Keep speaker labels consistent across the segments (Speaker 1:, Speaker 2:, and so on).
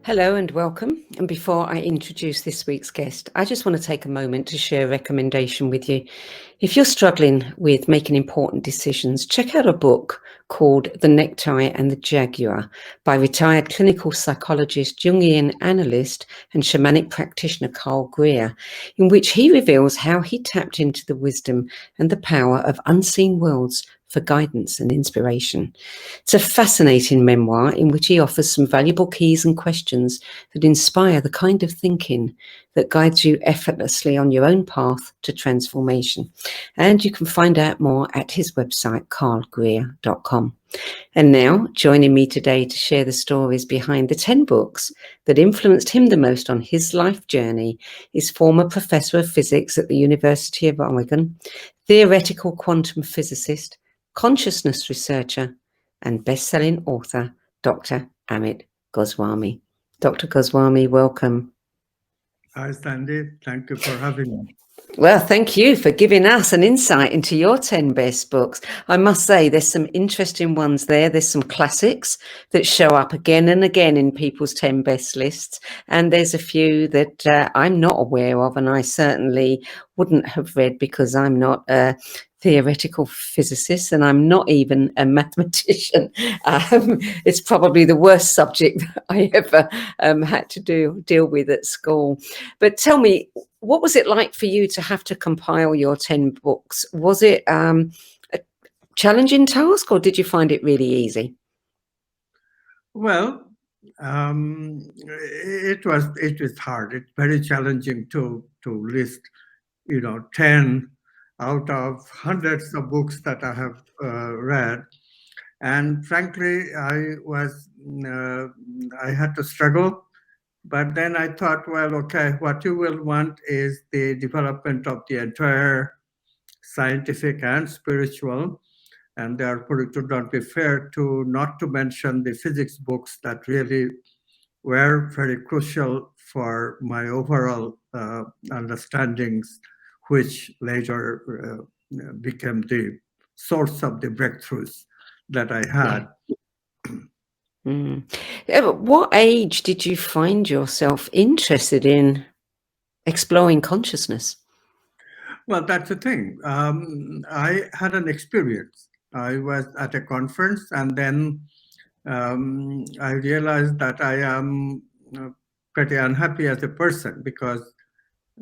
Speaker 1: Hello and welcome. And before I introduce this week's guest, I just want to take a moment to share a recommendation with you. If you're struggling with making important decisions, check out a book called The Necktie and the Jaguar by retired clinical psychologist, Jungian analyst, and shamanic practitioner Carl Greer, in which he reveals how he tapped into the wisdom and the power of unseen worlds for guidance and inspiration. It's a fascinating memoir in which he offers some valuable keys and questions that inspire the kind of thinking that guides you effortlessly on your own path to transformation. And you can find out more at his website, carlgreer.com. And now, joining me today to share the stories behind the 10 books that influenced him the most on his life journey is former professor of physics at the University of Oregon, theoretical quantum physicist, consciousness researcher, and best-selling author, Dr. Amit Goswami. Dr. Goswami, welcome.
Speaker 2: Hi, Sandie. Thank you for having me.
Speaker 1: Well, thank you for giving us an insight into your 10 best books. I must say there's some interesting ones there. There's some classics that show up again and again in people's 10 best lists. And there's a few that I'm not aware of, and I certainly wouldn't have read because I'm not a theoretical physicist and I'm not even a mathematician. It's probably the worst subject that I ever had to deal with at school. But tell me, what was it like for you to have to compile your 10 books? Was it a challenging task, or did you find it really easy?
Speaker 2: Well, it was hard. It's very challenging to list, 10 out of hundreds of books that I have read. And frankly, I had to struggle. But then I thought, well, okay, what you will want is the development of the entire scientific and spiritual. And therefore, it would not be fair not to mention the physics books that really were very crucial for my overall understandings, which later became the source of the breakthroughs that I had.
Speaker 1: At what age did you find yourself interested in exploring consciousness?
Speaker 2: Well, that's the thing. I had an experience. I was at a conference, and then I realized that I am pretty unhappy as a person because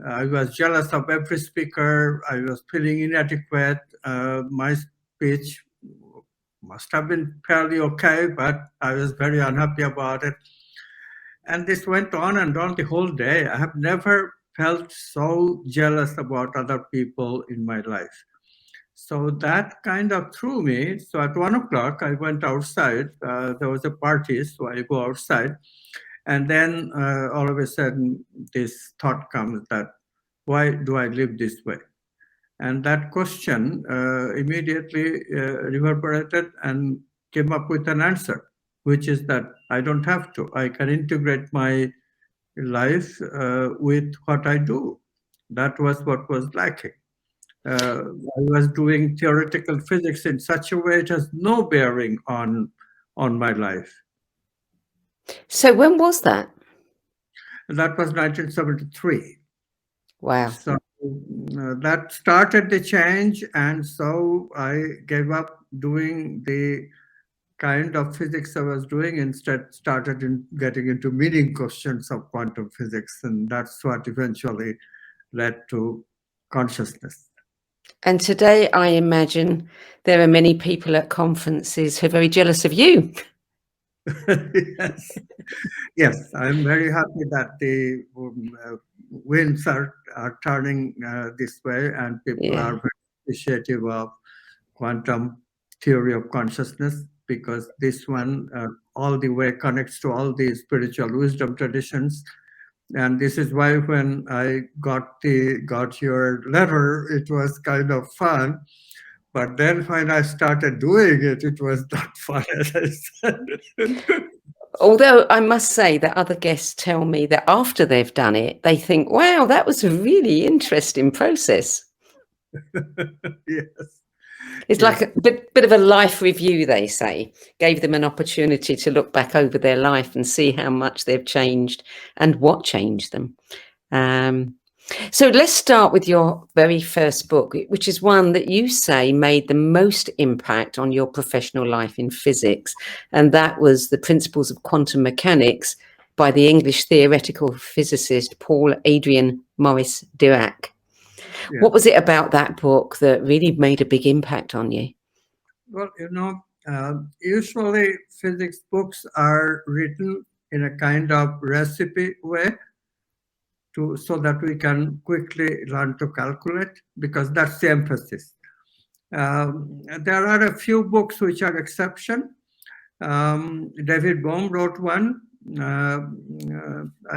Speaker 2: I was jealous of every speaker. I was feeling inadequate. My speech must have been fairly okay, but I was very unhappy about it. And this went on and on the whole day. I have never felt so jealous about other people in my life. So that kind of threw me. So at 1 o'clock, I went outside. There was a party, so I go outside. And then all of a sudden, this thought comes that, why do I live this way? And that question immediately reverberated and came up with an answer, which is that I don't have to. I can integrate my life with what I do. That was what was lacking. I was doing theoretical physics in such a way it has no bearing on my life.
Speaker 1: So when was that?
Speaker 2: That was 1973.
Speaker 1: Wow.
Speaker 2: So that started the change, and so I gave up doing the kind of physics I was doing, instead started getting into meaning questions of quantum physics, and that's what eventually led to consciousness.
Speaker 1: And today, I imagine there are many people at conferences who are very jealous of you.
Speaker 2: Yes, I'm very happy that the winds are turning this way, and people are very appreciative of quantum theory of consciousness, because this one all the way connects to all the spiritual wisdom traditions. And this is why when I got your letter, it was kind of fun. But then when I started doing it, it was not fun, as I said.
Speaker 1: Although I must say that other guests tell me that after they've done it, they think, wow, that was a really interesting process.
Speaker 2: Yes.
Speaker 1: It's
Speaker 2: Yes.
Speaker 1: like a bit of a life review, they say. Gave them an opportunity to look back over their life and see how much they've changed and what changed them. So let's start with your very first book, which is one that you say made the most impact on your professional life in physics. And that was The Principles of Quantum Mechanics by the English theoretical physicist Paul Adrian Maurice Dirac.
Speaker 2: Yeah.
Speaker 1: What was it about that book that really made a big impact on you?
Speaker 2: Well, usually physics books are written in a kind of recipe way so that we can quickly learn to calculate, because that's the emphasis. There are a few books which are exception. David Bohm wrote one. I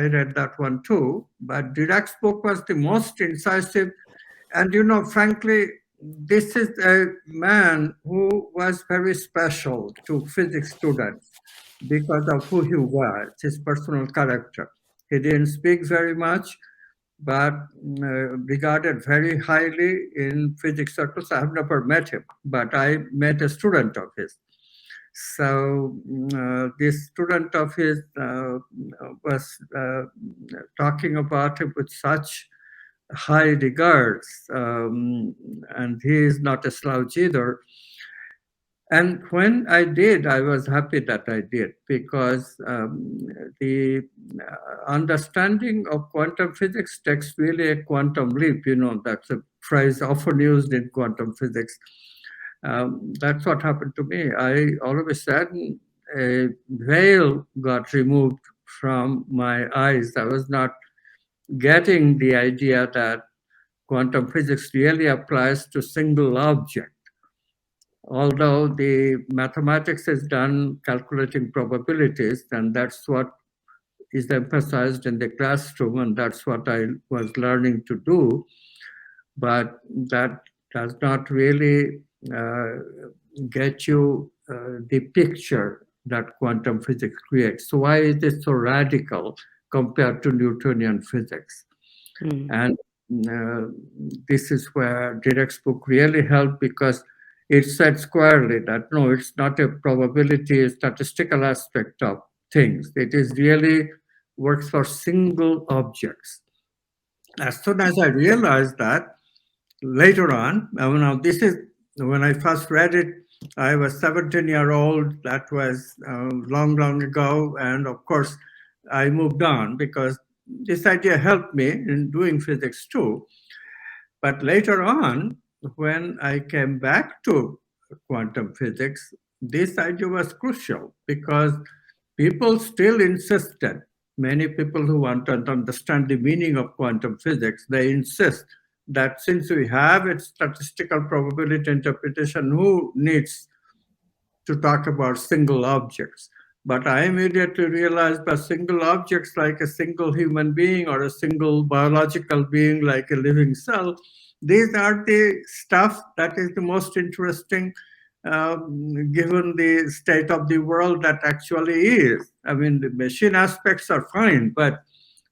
Speaker 2: read that one too. But Dirac's book was the most incisive. And, frankly, this is a man who was very special to physics students because of who he was, his personal character. He didn't speak very much, but regarded very highly in physics circles. I have never met him, but I met a student of his. So this student of his was talking about him with such high regards, and he is not a slouch either. And when I did, I was happy that I did, because the understanding of quantum physics takes really a quantum leap. That's a phrase often used in quantum physics. That's what happened to me. All of a sudden, a veil got removed from my eyes. I was not getting the idea that quantum physics really applies to single object. Although the mathematics is done calculating probabilities, and that's what is emphasized in the classroom, and that's what I was learning to do, but that does not really get you the picture that quantum physics creates. So why is it so radical compared to Newtonian physics? And this is where Dirac's book really helped, because it said squarely that no, it's not a probability, statistical aspect of things. It is really works for single objects. As soon as I realized that, later on, now this is when I first read it, I was 17-year-old. That was long, long ago. And of course, I moved on because this idea helped me in doing physics too. But later on, when I came back to quantum physics, this idea was crucial, because people still insisted, many people who want to understand the meaning of quantum physics, they insist that since we have a statistical probability interpretation, who needs to talk about single objects? But I immediately realized that single objects, like a single human being or a single biological being like a living cell, these are the stuff that is the most interesting given the state of the world that actually is. I mean, the machine aspects are fine, but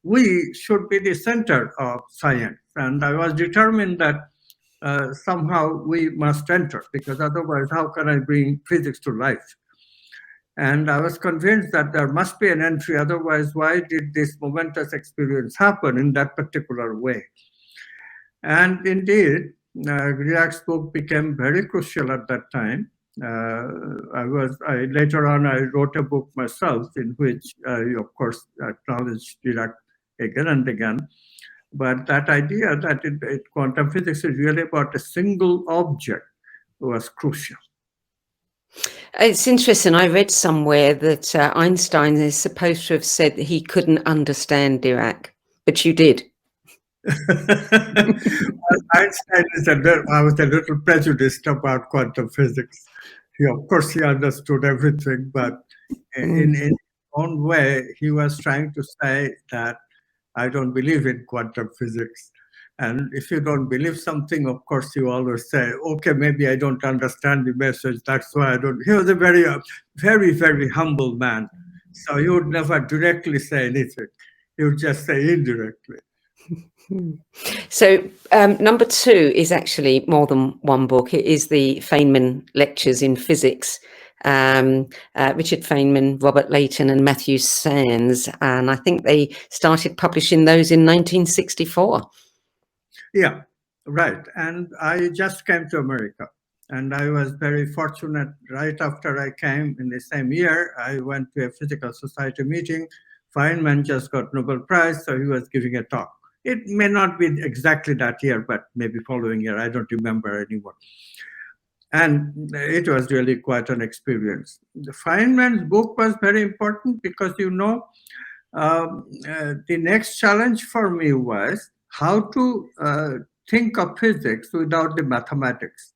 Speaker 2: we should be the center of science. And I was determined that somehow we must enter, because otherwise, how can I bring physics to life? And I was convinced that there must be an entry, otherwise, why did this momentous experience happen in that particular way? And indeed, Dirac's book became very crucial at that time. Later on, I wrote a book myself in which I, of course, acknowledged Dirac again and again. But that idea that quantum physics is really about a single object was crucial.
Speaker 1: It's interesting. I read somewhere that Einstein is supposed to have said that he couldn't understand Dirac, but you did.
Speaker 2: Einstein I was a little prejudiced about quantum physics. Of course, he understood everything, but in his own way, he was trying to say that I don't believe in quantum physics. And if you don't believe something, of course, you always say, okay, maybe I don't understand the message. That's why I don't. He was a very, very, very humble man. So he would never directly say anything. He would just say indirectly.
Speaker 1: So number 2 is actually more than one book. It is the Feynman Lectures in Physics. Richard Feynman, Robert Layton and Matthew Sands. And I think they started publishing those in 1964.
Speaker 2: Yeah, right. And I just came to America. And I was very fortunate. Right after I came in the same year, I went to a Physical Society meeting. Feynman just got Nobel Prize, so he was giving a talk. It may not be exactly that year, but maybe following year. I don't remember anymore. And it was really quite an experience. The Feynman's book was very important because, the next challenge for me was how to think of physics without the mathematics.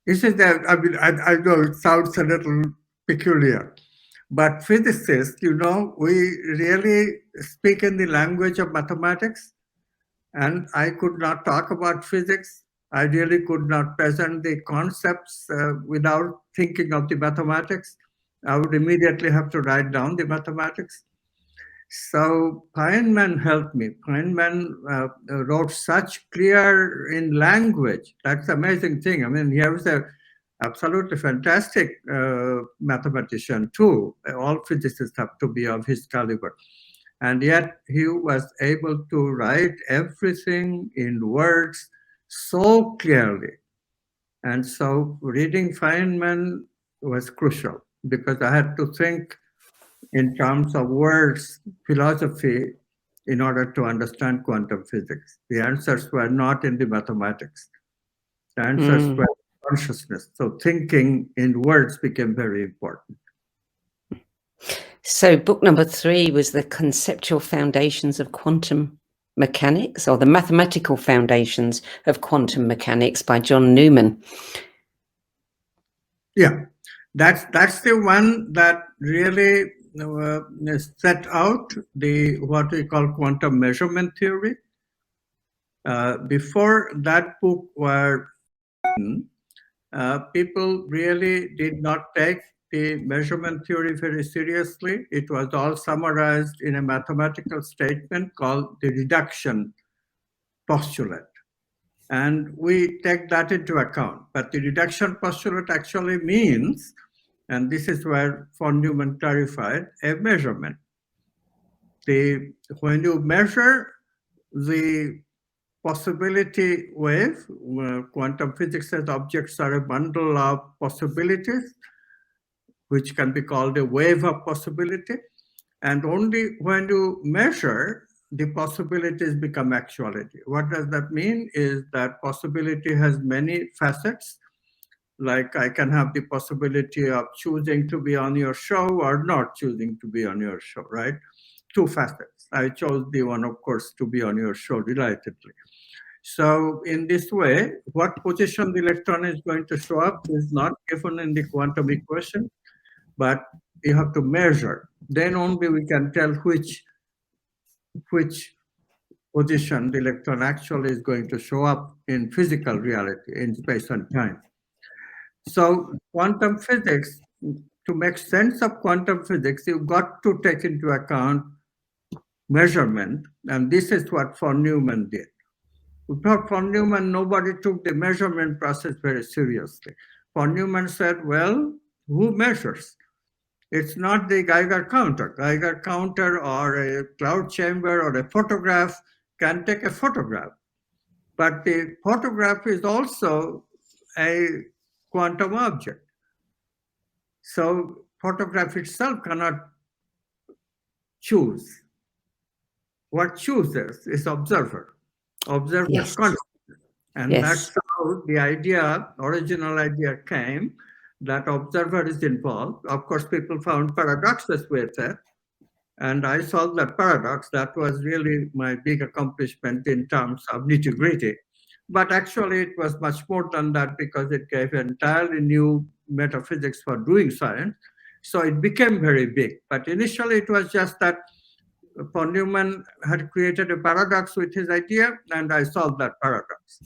Speaker 2: This is that, I know it sounds a little peculiar, but physicists, we really speak in the language of mathematics, and I could not talk about physics. I really could not present the concepts without thinking of the mathematics. I would immediately have to write down the mathematics. So Feynman helped me. Feynman wrote such clear in language. That's the amazing thing. I mean, he was a absolutely fantastic mathematician too. All physicists have to be of his caliber. And yet he was able to write everything in words so clearly. And so reading Feynman was crucial because I had to think in terms of words, philosophy, in order to understand quantum physics. The answers were not in the mathematics. The answers were consciousness. So thinking in words became very important.
Speaker 1: So book number 3 was the Conceptual Foundations of Quantum Mechanics, or the Mathematical Foundations of Quantum Mechanics by John Newman.
Speaker 2: Yeah, that's the one that really set out the what we call quantum measurement theory. Before that book were written, people really did not take the measurement theory very seriously. It was all summarized in a mathematical statement called the reduction postulate. And we take that into account. But the reduction postulate actually means, and this is where von Neumann clarified, a measurement. When you measure the possibility wave, quantum physics says objects are a bundle of possibilities, which can be called a wave of possibility. And only when you measure, the possibilities become actuality. What does that mean? Is that possibility has many facets. Like I can have the possibility of choosing to be on your show or not choosing to be on your show, right? 2 facets. I chose the one, of course, to be on your show delightedly. So in this way, what position the electron is going to show up is not given in the quantum equation, but you have to measure. Then only we can tell which position the electron actually is going to show up in physical reality, in space and time. So quantum physics, to make sense of quantum physics, you've got to take into account measurement, and this is what von Neumann did. Without von Neumann, nobody took the measurement process very seriously. Von Neumann said, well, who measures? It's not the Geiger counter. Geiger counter or a cloud chamber or a photograph can take a photograph. But the photograph is also a quantum object. So photograph itself cannot choose. What chooses is observer. Observer's
Speaker 1: Yes.
Speaker 2: consciousness. And
Speaker 1: Yes.
Speaker 2: that's how the original idea came, that observer is involved. Of course, people found paradoxes with it. And I solved that paradox. That was really my big accomplishment in terms of nitty-gritty. But actually, it was much more than that because it gave entirely new metaphysics for doing science. So it became very big. But initially, it was just that von Neumann had created a paradox with his idea, and I solved that paradox.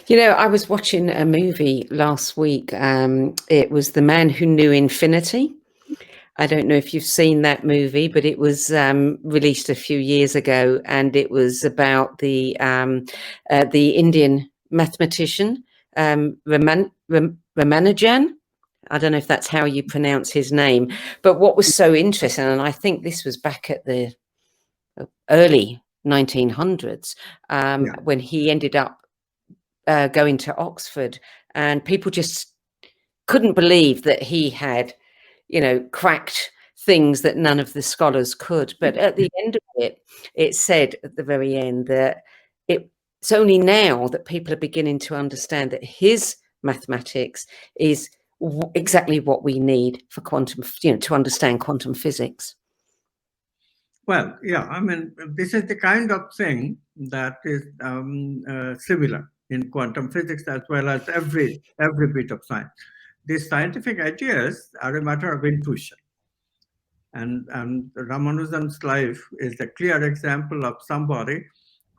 Speaker 1: You know, I was watching a movie last week. It was The Man Who Knew Infinity. I don't know if you've seen that movie, but it was released a few years ago, and it was about the Indian mathematician Ramanujan. I don't know if that's how you pronounce his name, but what was so interesting, and I think this was back at the early 1900s, when he ended up going to Oxford, and people just couldn't believe that he had, cracked things that none of the scholars could. But at the end of it, it said at the very end that it's only now that people are beginning to understand that his mathematics is exactly what we need for quantum, to understand quantum physics.
Speaker 2: Well, yeah, I mean, this is the kind of thing that is similar in quantum physics as well as every bit of science. These scientific ideas are a matter of intuition. And Ramanujan's life is a clear example of somebody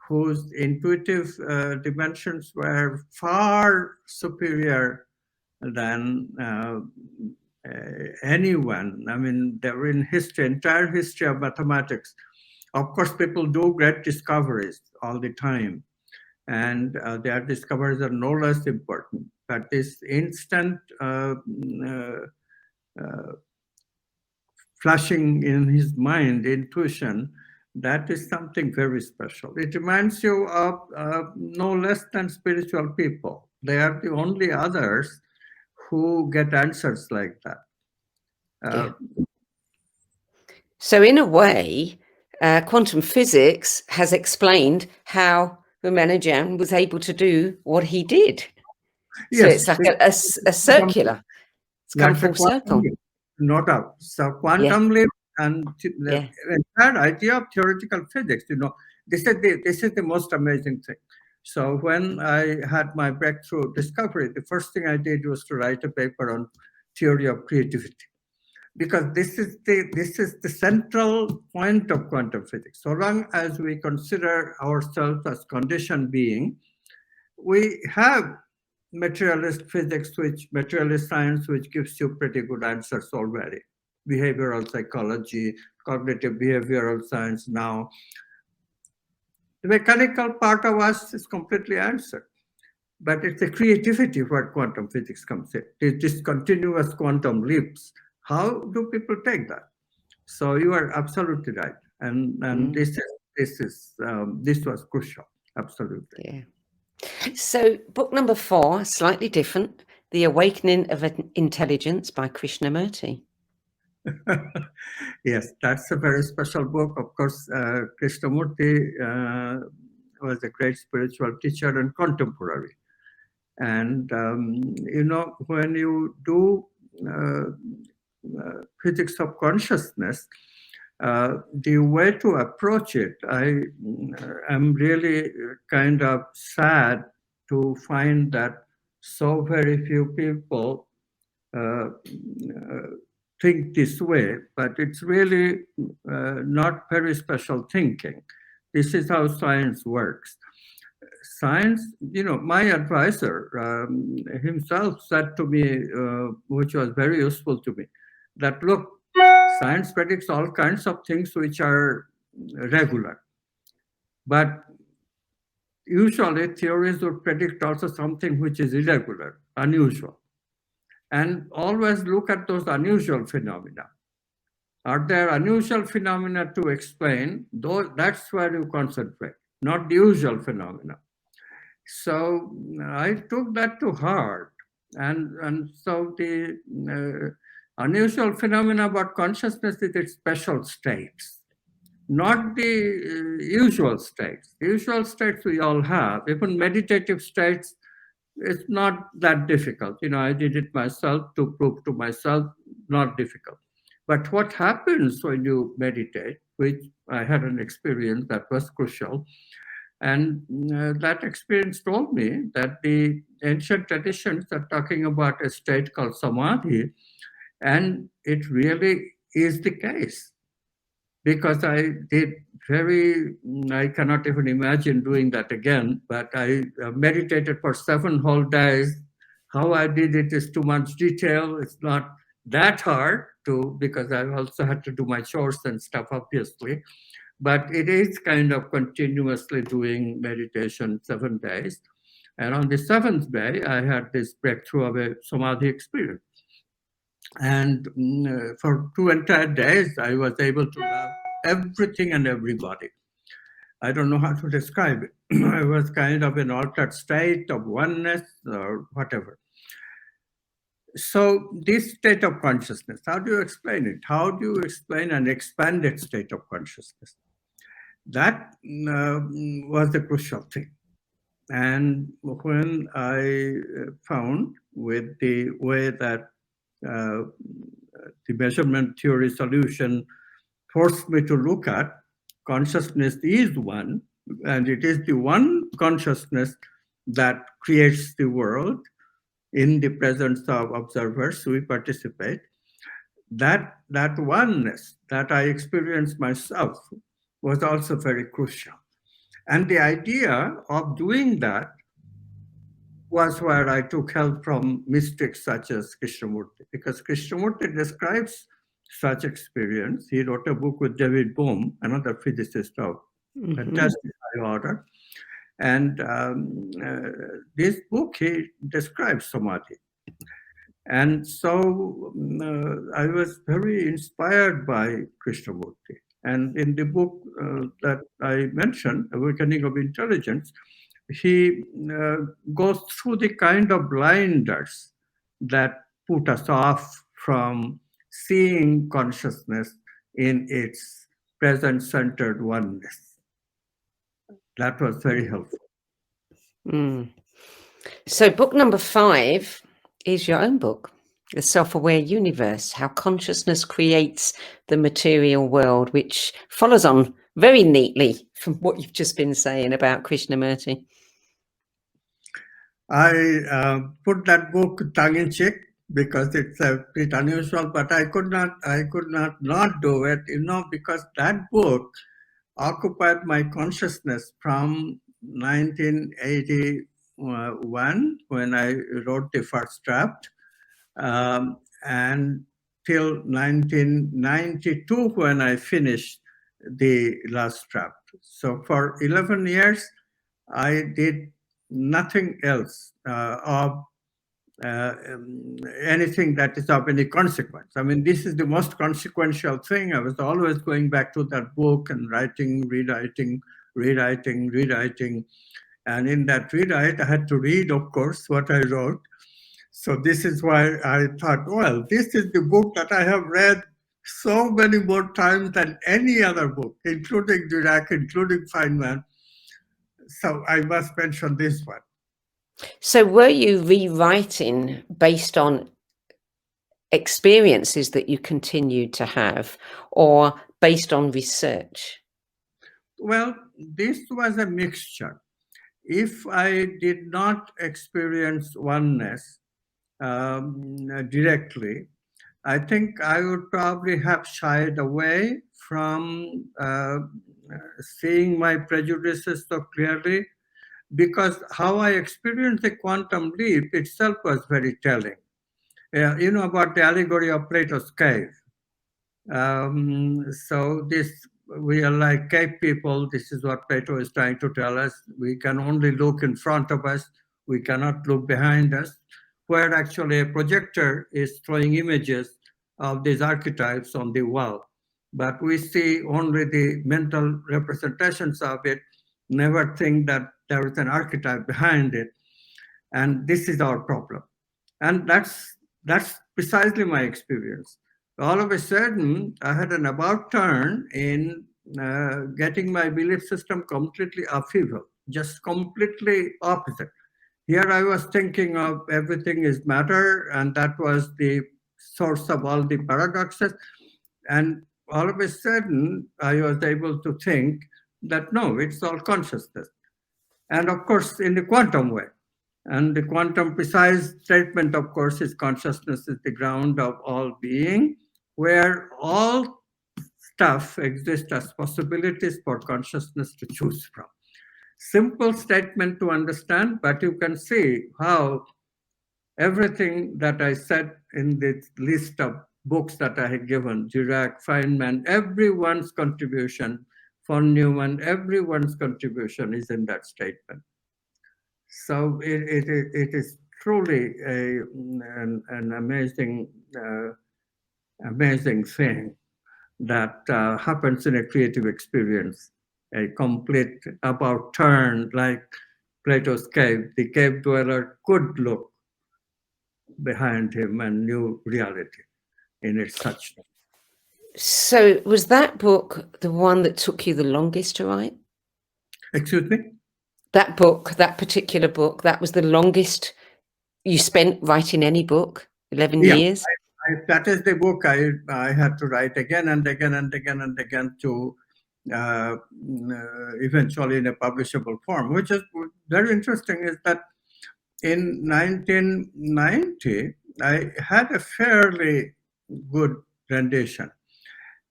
Speaker 2: whose intuitive dimensions were far superior than anyone. I mean, they were in history, entire history of mathematics. Of course, people do great discoveries all the time, and their discoveries are no less important. But this instant flashing in his mind, intuition, that is something very special. It reminds you of no less than spiritual people. They are the only others who get answers like that.
Speaker 1: Yeah. So in a way, quantum physics has explained how Ramanujan was able to do what he did. So
Speaker 2: yes,
Speaker 1: it's like a circular. It's come full circle.
Speaker 2: Leap, no doubt. So quantum leap and the entire idea of theoretical physics, this is the most amazing thing. So when I had my breakthrough discovery, the first thing I did was to write a paper on theory of creativity, because this is the central point of quantum physics. So long as we consider ourselves as conditioned being, we have materialist physics, materialist science, which gives you pretty good answers already. Behavioral psychology, cognitive behavioral science now. The mechanical part of us is completely answered. But it's the creativity where quantum physics comes in. It's just continuous quantum leaps. How do people take that? So you are absolutely right. And this was crucial. Absolutely.
Speaker 1: Yeah. So book number 4, slightly different, The Awakening of Intelligence by Krishnamurti.
Speaker 2: Yes, that's a very special book. Of course, Krishnamurti was a great spiritual teacher and contemporary. And, when you do physics of consciousness, the way to approach it, I am really kind of sad to find that so very few people think this way, but it's really not very special thinking. This is how science works. Science, my advisor himself said to me, which was very useful to me, that look, science predicts all kinds of things which are regular. But usually theories would predict also something which is irregular, unusual. And always look at those unusual phenomena. Are there unusual phenomena to explain? That's where you concentrate, not the usual phenomena. So I took that to heart. And so the unusual phenomena about consciousness is its special states, not the usual states. The usual states we all have, even meditative states, it's not that difficult. I did it myself to prove to myself, not difficult. But what happens when you meditate, which I had an experience that was crucial, and that experience told me that the ancient traditions are talking about a state called samadhi, and it really is the case. Because I cannot even imagine doing that again, but I meditated for 7 whole days. How I did it is too much detail. It's not that hard to, because I also had to do my chores and stuff, obviously. But it is kind of continuously doing meditation 7 days. And on the 7th day, I had this breakthrough of a samadhi experience. And for 2 entire days, I was able to love everything and everybody. I don't know how to describe it. I was kind of in altered state of oneness or whatever. So this state of consciousness, how do you explain it? How do you explain an expanded state of consciousness? That was the crucial thing. And when I found with the way that the measurement theory solution forced me to look at, consciousness is one, and it is the one consciousness that creates the world in the presence of observers. We participate. That oneness that I experienced myself was also very crucial. And the idea of doing that was where I took help from mystics such as Krishnamurti, because Krishnamurti describes such experience. He wrote a book with David Bohm, another physicist of fantastic high order. And this book, he describes samadhi. And so I was very inspired by Krishnamurti. And in the book that I mentioned, Awakening of Intelligence, he goes through the kind of blinders that put us off from seeing consciousness in its present-centered oneness. That was very helpful.
Speaker 1: So book number 5 is your own book, The SelfAware Universe, How Consciousness Creates the Material World, which follows on very neatly from what you've just been saying about Krishnamurti.
Speaker 2: I put that book tongue-in-cheek because it's a bit unusual, but I could not do it, because that book occupied my consciousness from 1981 when I wrote the first draft, and till 1992 when I finished the last draft. So for 11 years, I did nothing else of anything that is of any consequence. I mean, this is the most consequential thing. I was always going back to that book and writing, rewriting. And in that rewrite, I had to read, of course, what I wrote. So this is why I thought, well, this is the book that I have read so many more times than any other book, including Dirac, including Finemen. So I must mention this one.
Speaker 1: So were you rewriting based on experiences that you continued to have, or based on research?
Speaker 2: Well, this was a mixture. If I did not experience oneness directly, I think I would probably have shied away from seeing my prejudices so clearly, because how I experienced the quantum leap itself was very telling. About the allegory of Plato's cave. So we are like cave people. This is what Plato is trying to tell us. We can only look in front of us. We cannot look behind us, where actually a projector is throwing images of these archetypes on the wall. But we see only the mental representations of it, never think that there is an archetype behind it. And this is our problem. And that's precisely my experience. All of a sudden, I had an about turn in getting my belief system completely upheaval, just completely opposite. Here I was thinking of everything is matter, and that was the source of all the paradoxes. And all of a sudden, I was able to think that no, it's all consciousness. And of course, in the quantum way. And the quantum precise statement, of course, is consciousness is the ground of all being, where all stuff exists as possibilities for consciousness to choose from. Simple statement to understand, but you can see how everything that I said in this list of books that I had given, Dirac, Feynman, everyone's contribution, von Neumann, everyone's contribution is in that statement. So it is truly an amazing, amazing thing that happens in a creative experience, a complete about turn, like Plato's cave. The cave dweller could look behind him and knew reality in its suchness.
Speaker 1: So was that book the one that took you the longest to write?
Speaker 2: Excuse me?
Speaker 1: That book, that particular book, that was the longest you spent writing any book? 11 years?
Speaker 2: That is the book I had to write again and again and again and again to eventually in a publishable form, which is very interesting, is that in 1990, I had a fairly good rendition.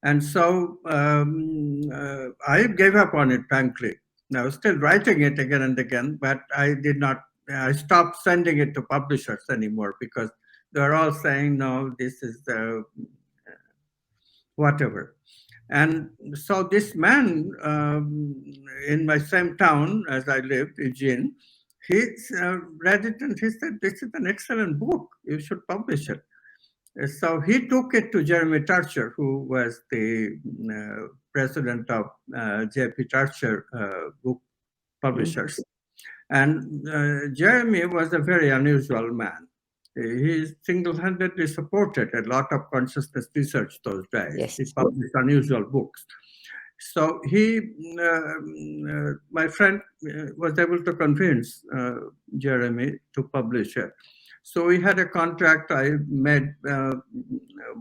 Speaker 2: And so I gave up on it, frankly. I was still writing it again and again, but I stopped sending it to publishers anymore because they're all saying, no, this is whatever. And so this man in my same town as I lived, Eugene, he read it and he said, this is an excellent book. You should publish it. So he took it to Jeremy Tarcher, who was the president of J.P. Tarcher book publishers. And Jeremy was a very unusual man. He single-handedly supported a lot of consciousness research those days.
Speaker 1: Yes.
Speaker 2: He published unusual books. So he, my friend, was able to convince Jeremy to publish it. So we had a contract. I made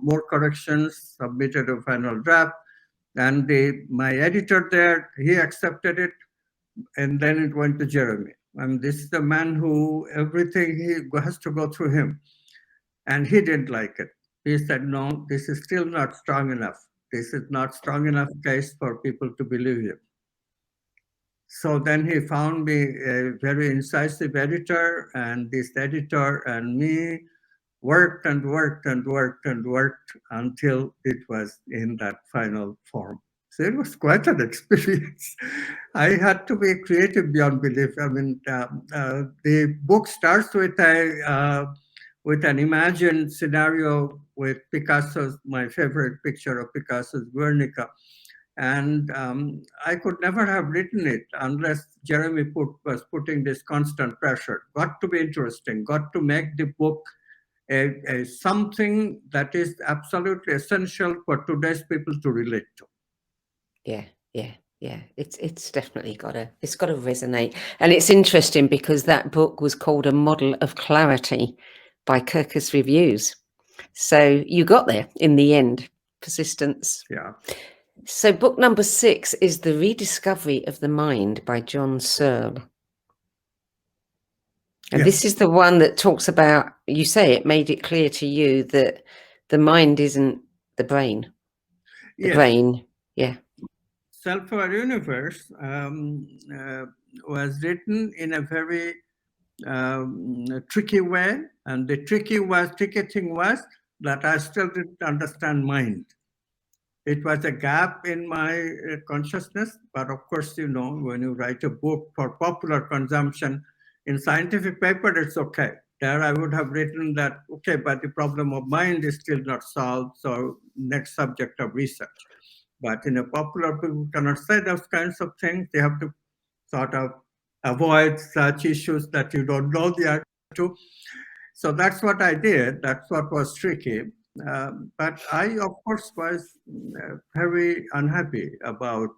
Speaker 2: more corrections, submitted a final draft, and my editor there, he accepted it, and then it went to Jeremy. And this is the man who everything he has to go through him, and he didn't like it. He said, "No, this is still not strong enough. This is not strong enough case for people to believe you." So then he found me a very incisive editor, and this editor and me worked and worked and worked and worked until it was in that final form. So it was quite an experience. I had to be creative beyond belief. I mean, the book starts with an imagined scenario with Picasso's, my favorite picture of Picasso's Guernica. And I could never have written it unless Jeremy was putting this constant pressure. Got to be interesting, got to make the book a something that is absolutely essential for today's people to relate to.
Speaker 1: Yeah. It's definitely got to resonate. And it's interesting because that book was called A Model of Clarity by Kirkus Reviews. So you got there in the end. Persistence.
Speaker 2: Yeah.
Speaker 1: So book number 6 is The Rediscovery of the Mind by John Searle. And this is the one that talks about, you say it made it clear to you that the mind isn't the brain. The brain, yeah.
Speaker 2: SelfAware Universe was written in a very tricky way. And the tricky thing was that I still didn't understand mind. It was a gap in my consciousness. But of course, you know, when you write a book for popular consumption, in scientific paper, it's okay. There I would have written that, okay, but the problem of mind is still not solved, so next subject of research. But in a popular, people cannot say those kinds of things. They have to sort of avoid such issues that you don't know the answer to. So that's what I did. That's what was tricky. But I, of course, was very unhappy about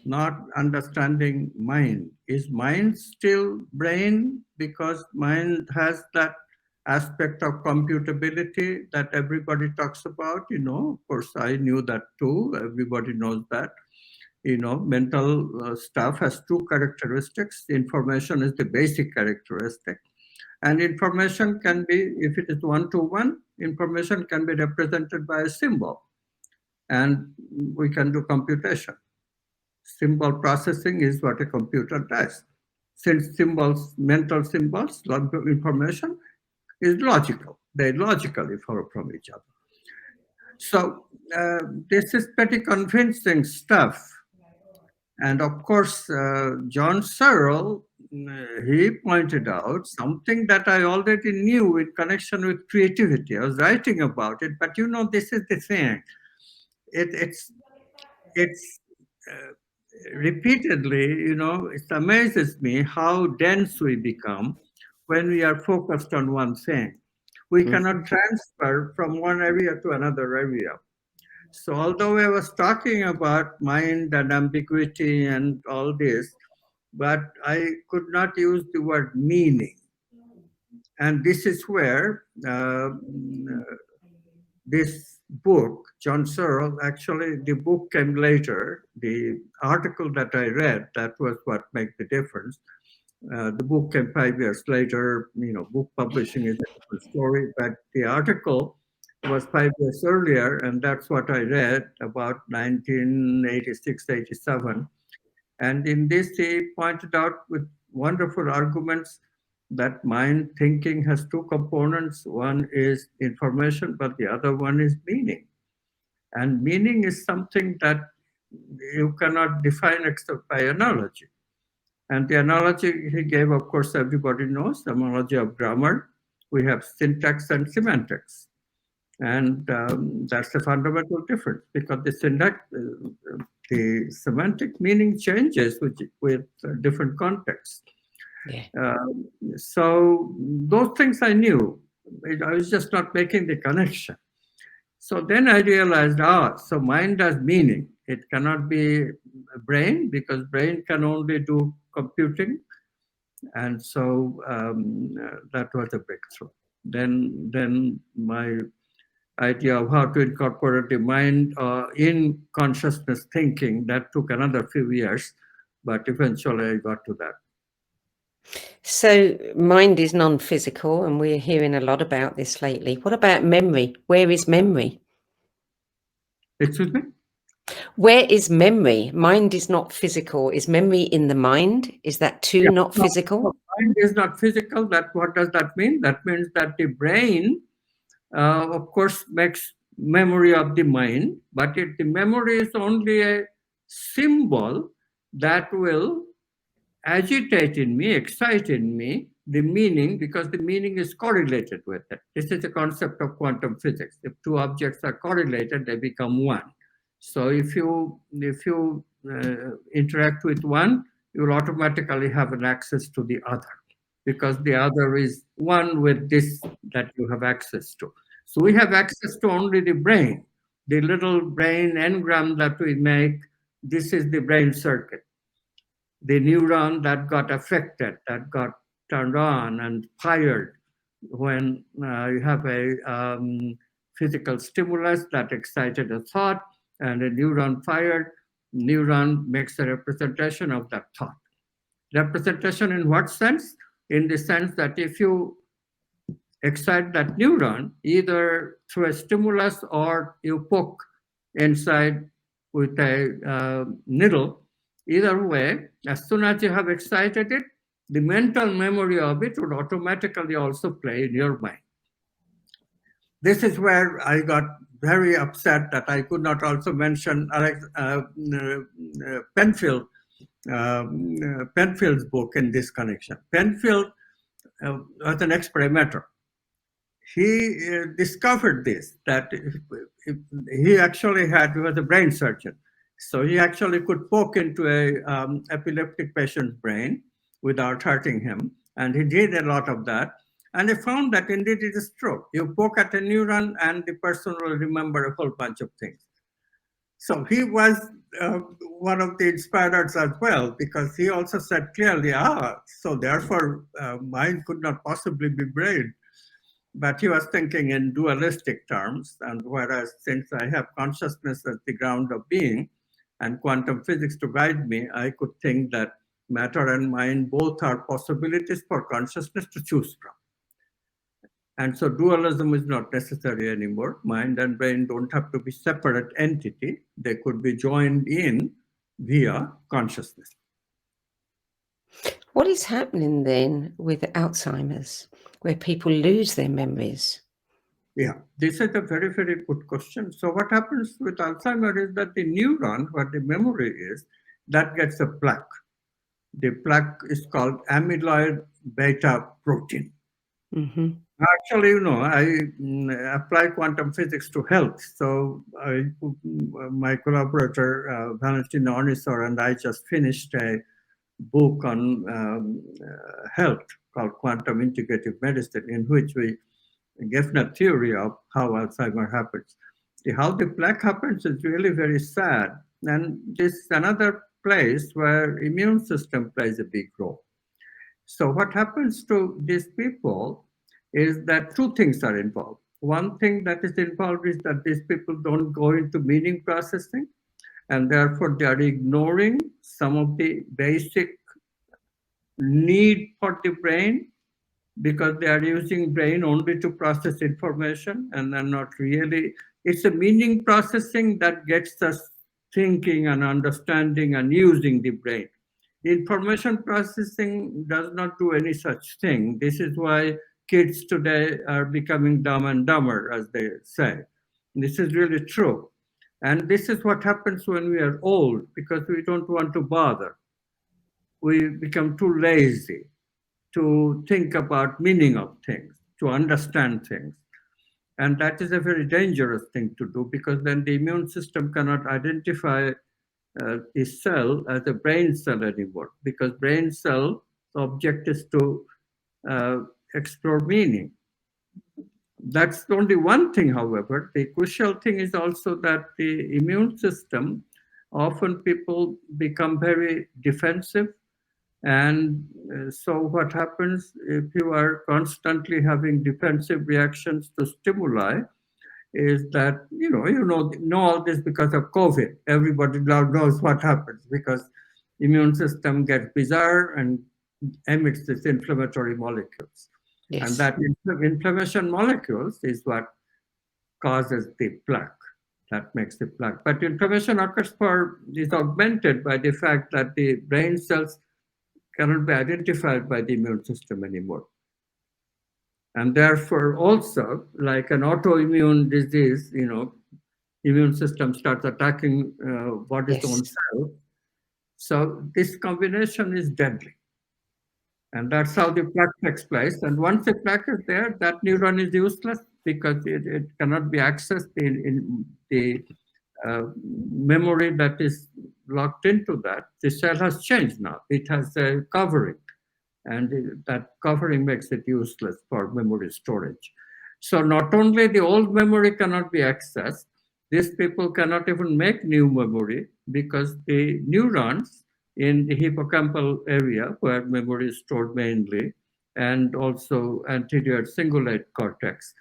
Speaker 2: not understanding mind. Is mind still brain? Because mind has that aspect of computability that everybody talks about, you know. Of course, I knew that too. Everybody knows that. You know, mental stuff has two characteristics. Information is the basic characteristic. And information can be, if it is one-to-one, information can be represented by a symbol. And we can do computation. Symbol processing is what a computer does. Since symbols, mental symbols, lot of information is logical. They logically follow from each other. So this is pretty convincing stuff. And of course, John Searle, he pointed out something that I already knew in connection with creativity. I was writing about it, but this is the thing. It's repeatedly, it amazes me how dense we become when we are focused on one thing. We cannot transfer from one area to another area. So although I was talking about mind and ambiguity and all this, but I could not use the word meaning. And this is where this book, John Searle, actually the book came later. The article that I read, that was what made the difference. The book came 5 years later. Book publishing is a different story, but the article was 5 years earlier, and that's what I read about 1986, 87. And in this, he pointed out with wonderful arguments that mind thinking has two components. One is information, but the other one is meaning. And meaning is something that you cannot define except by analogy. And the analogy he gave, of course, everybody knows, the analogy of grammar. We have syntax and semantics. And that's a fundamental difference, because the syntax, the semantic meaning changes with different contexts.
Speaker 1: Yeah.
Speaker 2: So those things I knew. I was just not making the connection. So then I realized, so mind has meaning. It cannot be a brain, because brain can only do computing. And so that was a breakthrough. Then my idea of how to incorporate the mind in consciousness thinking, that took another few years, but eventually I got to that.
Speaker 1: So mind is non-physical, and we're hearing a lot about this lately. What about memory? Where is memory?
Speaker 2: Excuse me?
Speaker 1: Where is memory? Mind is not physical. Is memory in the mind? Is that too not physical?
Speaker 2: No, mind is not physical. What does that mean? That means that the brain, of course, makes memory of the mind, but the memory is only a symbol that will agitate in me, excite in me the meaning, because the meaning is correlated with it. This is the concept of quantum physics. If two objects are correlated, they become one. So if you interact with one, you will automatically have an access to the other, because the other is one with this that you have access to. So we have access to only the brain, the little brain engram that we make. This is the brain circuit. The neuron that got affected, that got turned on and fired when you have a physical stimulus that excited a thought, and a neuron fired. Neuron makes a representation of that thought. Representation in what sense? In the sense that if you excite that neuron, either through a stimulus or you poke inside with a needle, either way, as soon as you have excited it, the mental memory of it would automatically also play in your mind. This is where I got very upset that I could not also mention Penfield's book in this connection. Penfield was an experimenter. He discovered this, that he actually he was a brain surgeon. So he actually could poke into a epileptic patient's brain without hurting him. And he did a lot of that. And he found that indeed it is true. You poke at a neuron and the person will remember a whole bunch of things. So he was one of the inspirators as well, because he also said clearly, so therefore mind could not possibly be brain. But he was thinking in dualistic terms. And whereas since I have consciousness as the ground of being and quantum physics to guide me, I could think that matter and mind both are possibilities for consciousness to choose from. And so dualism is not necessary anymore. Mind and brain don't have to be separate entity. They could be joined in via consciousness.
Speaker 1: What is happening then with Alzheimer's, where people lose their memories?
Speaker 2: Yeah, this is a very, very good question. So what happens with Alzheimer's is that the neuron, what the memory is, that gets a plaque. The plaque is called amyloid beta protein.
Speaker 1: Mm-hmm.
Speaker 2: Actually, I apply quantum physics to health. So my collaborator, Valentina Onisor, and I just finished a book on health called Quantum Integrative Medicine, in which we given a theory of how Alzheimer happens. How the plaque happens is really very sad. And this is another place where immune system plays a big role. So what happens to these people is that two things are involved. One thing that is involved is that these people don't go into meaning processing, and therefore they are ignoring some of the basic need for the brain, because they are using brain only to process information and then not really. It's a meaning processing that gets us thinking and understanding and using the brain. Information processing does not do any such thing. This is why kids today are becoming dumb and dumber, as they say. This is really true. And this is what happens when we are old, because we don't want to bother. We become too lazy to think about meaning of things, to understand things. And that is a very dangerous thing to do, because then the immune system cannot identify the cell as a brain cell anymore, because brain cell object is to explore meaning. That's only one thing, however. The crucial thing is also that the immune system, often people become very defensive. And so what happens if you are constantly having defensive reactions to stimuli is that, you know all this because of COVID. Everybody now knows what happens, because immune system gets bizarre and emits these inflammatory molecules.
Speaker 1: Yes.
Speaker 2: And that inflammation molecules is what causes the plaque. That makes the plaque. But inflammation is augmented by the fact that the brain cells cannot be identified by the immune system anymore. And therefore, also, like an autoimmune disease, immune system starts attacking body's own cell. So this combination is deadly. And that's how the plaque takes place. And once the plaque is there, that neuron is useless, because it cannot be accessed in the memory that is locked into that. The cell has changed now. It has a covering, and that covering makes it useless for memory storage. So not only the old memory cannot be accessed, these people cannot even make new memory, because the neurons in the hippocampal area, where memory is stored mainly, and also anterior cingulate cortex,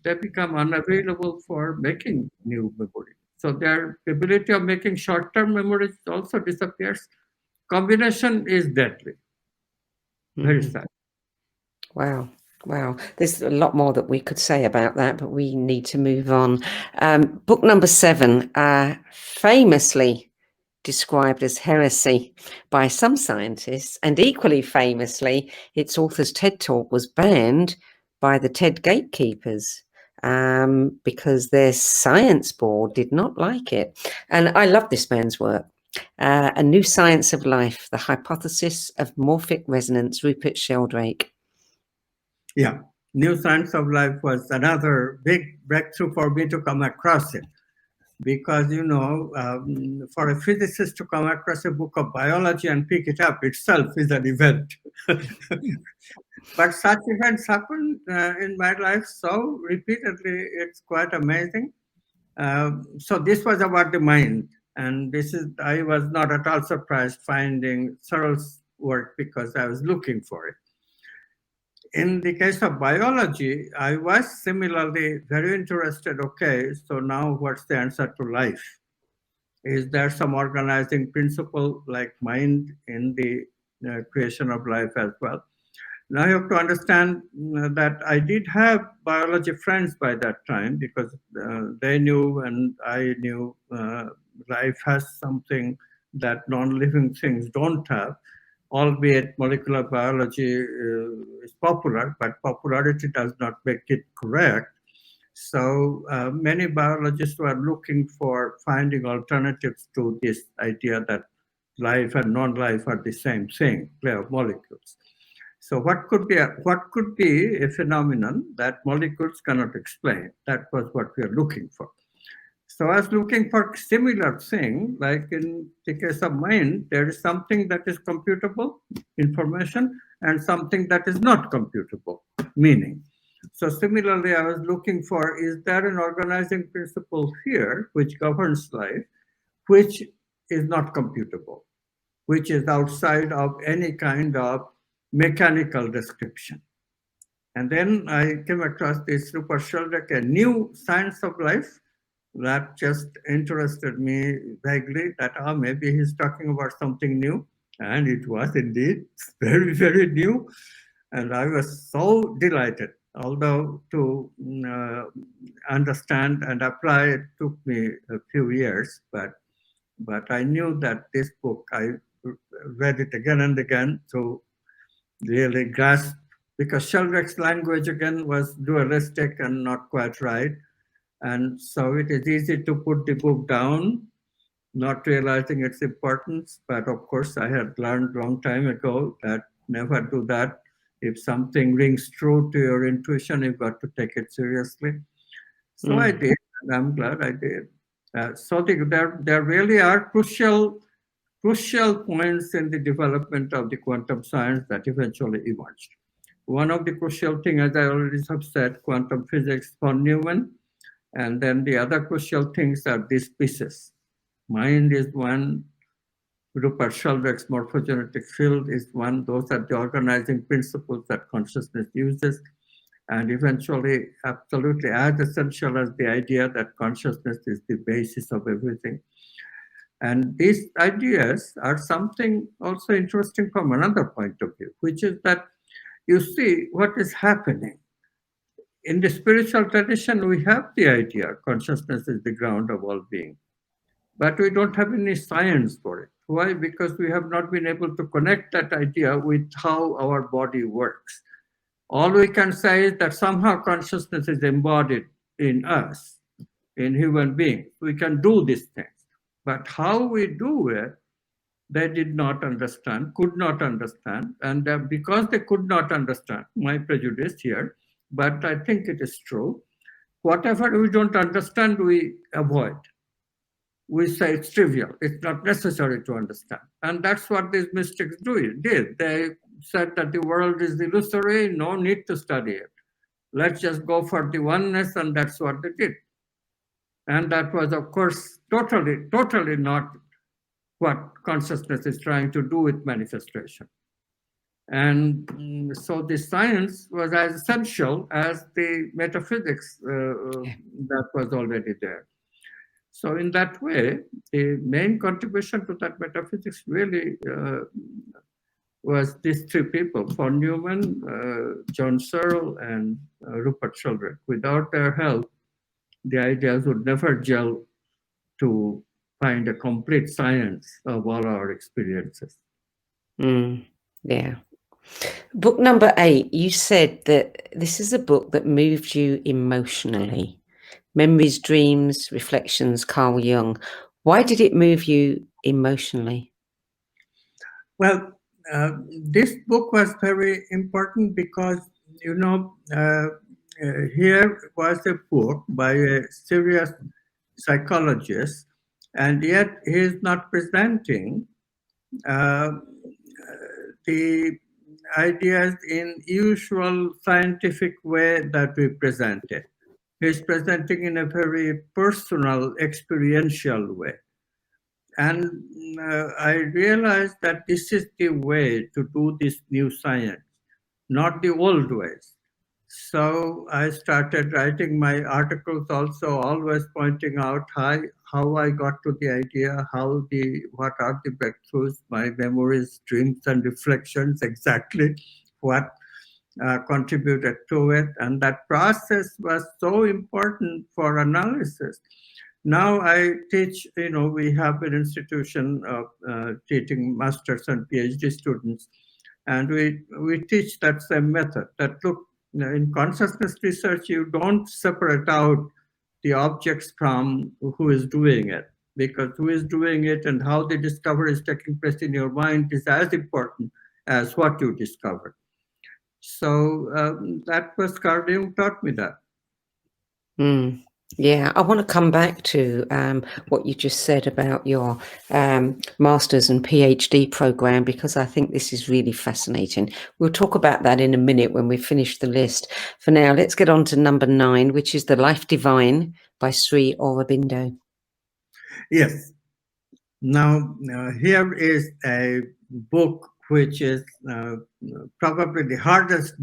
Speaker 2: they become unavailable for making new memory. So their ability of making short-term memories also disappears. Combination is deadly. Very sad.
Speaker 1: Wow. Wow. There's a lot more that we could say about that, but we need to move on. Book number 7, famously described as heresy by some scientists, and equally famously, its author's TED Talk was banned by the TED gatekeepers because their science board did not like it. And I love this man's work. A New Science of Life, The Hypothesis of Morphic Resonance, Rupert Sheldrake.
Speaker 2: Yeah, New Science of Life was another big breakthrough for me to come across it. Because, for a physicist to come across a book of biology and pick it up itself is an event. But such events happen in my life so repeatedly, it's quite amazing. So this was about the mind. And I was not at all surprised finding Searle's work, because I was looking for it. In the case of biology, I was similarly very interested. Okay, so now what's the answer to life? Is there some organizing principle like mind in the creation of life as well? Now you have to understand that I did have biology friends by that time, because they knew and I knew life has something that non-living things don't have. albeit molecular biology is popular, but popularity does not make it correct. So many biologists were looking for finding alternatives to this idea that life and non-life are the same thing, play of molecules. So what could be a phenomenon that molecules cannot explain? That was what we are looking for. So I was looking for similar thing, like in the case of mind, there is something that is computable, information, and something that is not computable, meaning. So similarly, I was looking for, is there an organizing principle here which governs life, which is not computable, which is outside of any kind of mechanical description? And then I came across this Rupert Sheldrake, a new science of life, that just interested me vaguely, that maybe he's talking about something new. And it was indeed very, very new. And I was so delighted, although to understand and apply it took me a few years, but I knew that this book, I read it again and again to really grasp, because Sheldrake's language again was dualistic and not quite right. And so it is easy to put the book down, not realizing its importance. But of course, I had learned a long time ago that never do that. If something rings true to your intuition, you've got to take it seriously. So I did, and I'm glad I did. There really are crucial points in the development of the quantum science that eventually emerged. One of the crucial things, as I already have said, quantum physics for Newman, and then the other crucial things are these pieces. Mind is one, Rupert Sheldrake's morphogenetic field is one. Those are the organizing principles that consciousness uses. And eventually, absolutely as essential as the idea that consciousness is the basis of everything. And these ideas are something also interesting from another point of view, which is that you see what is happening. In the spiritual tradition, we have the idea consciousness is the ground of all being, but we don't have any science for it. Why? Because we have not been able to connect that idea with how our body works. All we can say is that somehow consciousness is embodied in us, in human beings. We can do these things. But how we do it, they did not understand, could not understand. And because they could not understand, my prejudice here, but I think it is true, whatever we don't understand, we avoid. We say it's trivial, it's not necessary to understand. And that's what these mystics did. They said that the world is illusory, no need to study it. Let's just go for the oneness, and that's what they did. And that was, of course, totally not what consciousness is trying to do with manifestation. And so the science was as essential as the metaphysics that was already there. So in that way, the main contribution to that metaphysics really was these three people, von Neumann, John Searle, and Rupert Sheldrake. Without their help, the ideas would never gel to find a complete science of all our experiences.
Speaker 1: Yeah. Book number 8, you said that this is a book that moved you emotionally. Memories, Dreams, Reflections, Carl Jung. Why did it move you emotionally?
Speaker 2: Well, this book was very important because, here was a book by a serious psychologist, and yet he is not presenting the ideas in usual scientific way that we present it. He's presenting in a very personal, experiential way. And I realized that this is the way to do this new science, not the old ways. So I started writing my articles also, always pointing out how I got to the idea, what are the breakthroughs, my memories, dreams, and reflections, exactly what contributed to it. And that process was so important for analysis, Now I teach, we have an institution of teaching masters and PhD students, and we teach that same method. That look, in consciousness research, you don't separate out the objects from who is doing it, because who is doing it and how the discovery is taking place in your mind is as important as what you discovered. So that was Carl Jung taught me that.
Speaker 1: Mm. Yeah, I want to come back to what you just said about your master's and PhD program, because I think this is really fascinating. We'll talk about that in a minute when we finish the list. For now, let's get on to number 9, which is The Life Divine by Sri Aurobindo.
Speaker 2: Yes. Now, here is a book which is probably the hardest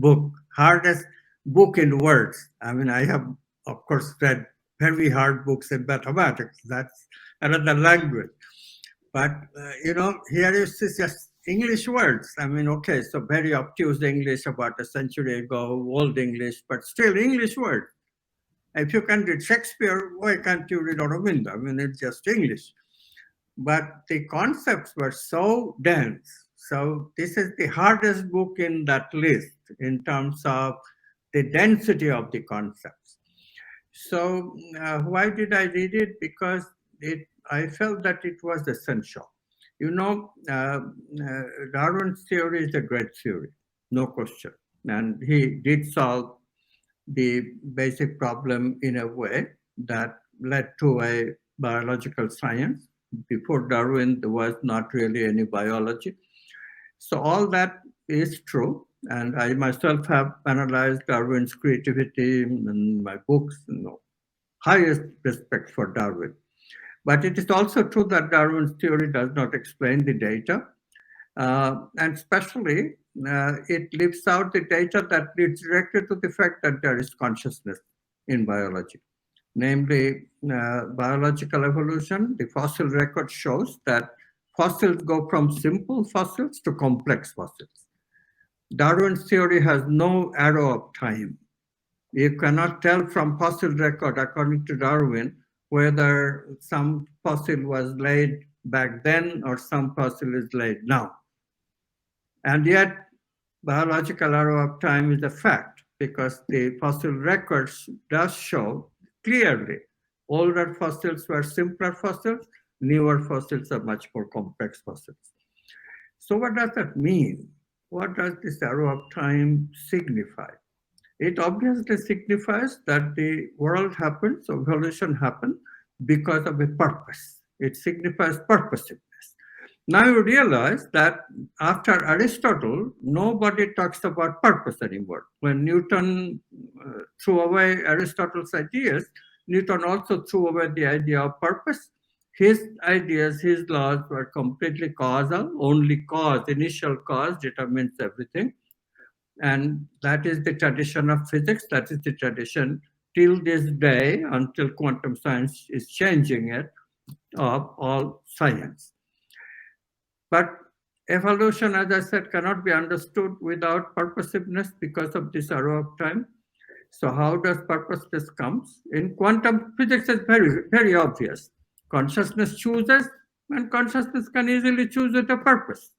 Speaker 2: book in words. I mean, I have, of course, read very hard books in mathematics. That's another language. But, here is just English words. I mean, okay, so very obtuse English about a century ago, old English, but still English words. If you can read Shakespeare, why can't you read Aurobindo? I mean, it's just English. But the concepts were so dense. So this is the hardest book in that list in terms of the density of the concepts. So why did I read it? Because I felt that it was essential. Darwin's theory is a great theory, no question. And he did solve the basic problem in a way that led to a biological science. Before Darwin, there was not really any biology. So all that is true. And I myself have analyzed Darwin's creativity in my books, highest respect for Darwin. But it is also true that Darwin's theory does not explain the data. And especially, it leaves out the data that leads directly to the fact that there is consciousness in biology. Namely, biological evolution. The fossil record shows that fossils go from simple fossils to complex fossils. Darwin's theory has no arrow of time. You cannot tell from fossil record, according to Darwin, whether some fossil was laid back then or some fossil is laid now. And yet, biological arrow of time is a fact, because the fossil records does show clearly older fossils were simpler fossils, newer fossils are much more complex fossils. So what does that mean? What does this arrow of time signify? It obviously signifies that the world happens, evolution happened because of a purpose. It signifies purposiveness. Now you realize that after Aristotle, nobody talks about purpose anymore. When Newton threw away Aristotle's ideas, Newton also threw away the idea of purpose. His ideas, his laws were completely causal. Only cause, initial cause determines everything. And that is the tradition of physics. That is the tradition till this day, until quantum science is changing it, of all science. But evolution, as I said, cannot be understood without purposiveness because of this arrow of time. So how does purposeless comes? In quantum physics, it's very, very obvious. Consciousness chooses, and consciousness can easily choose with a purpose.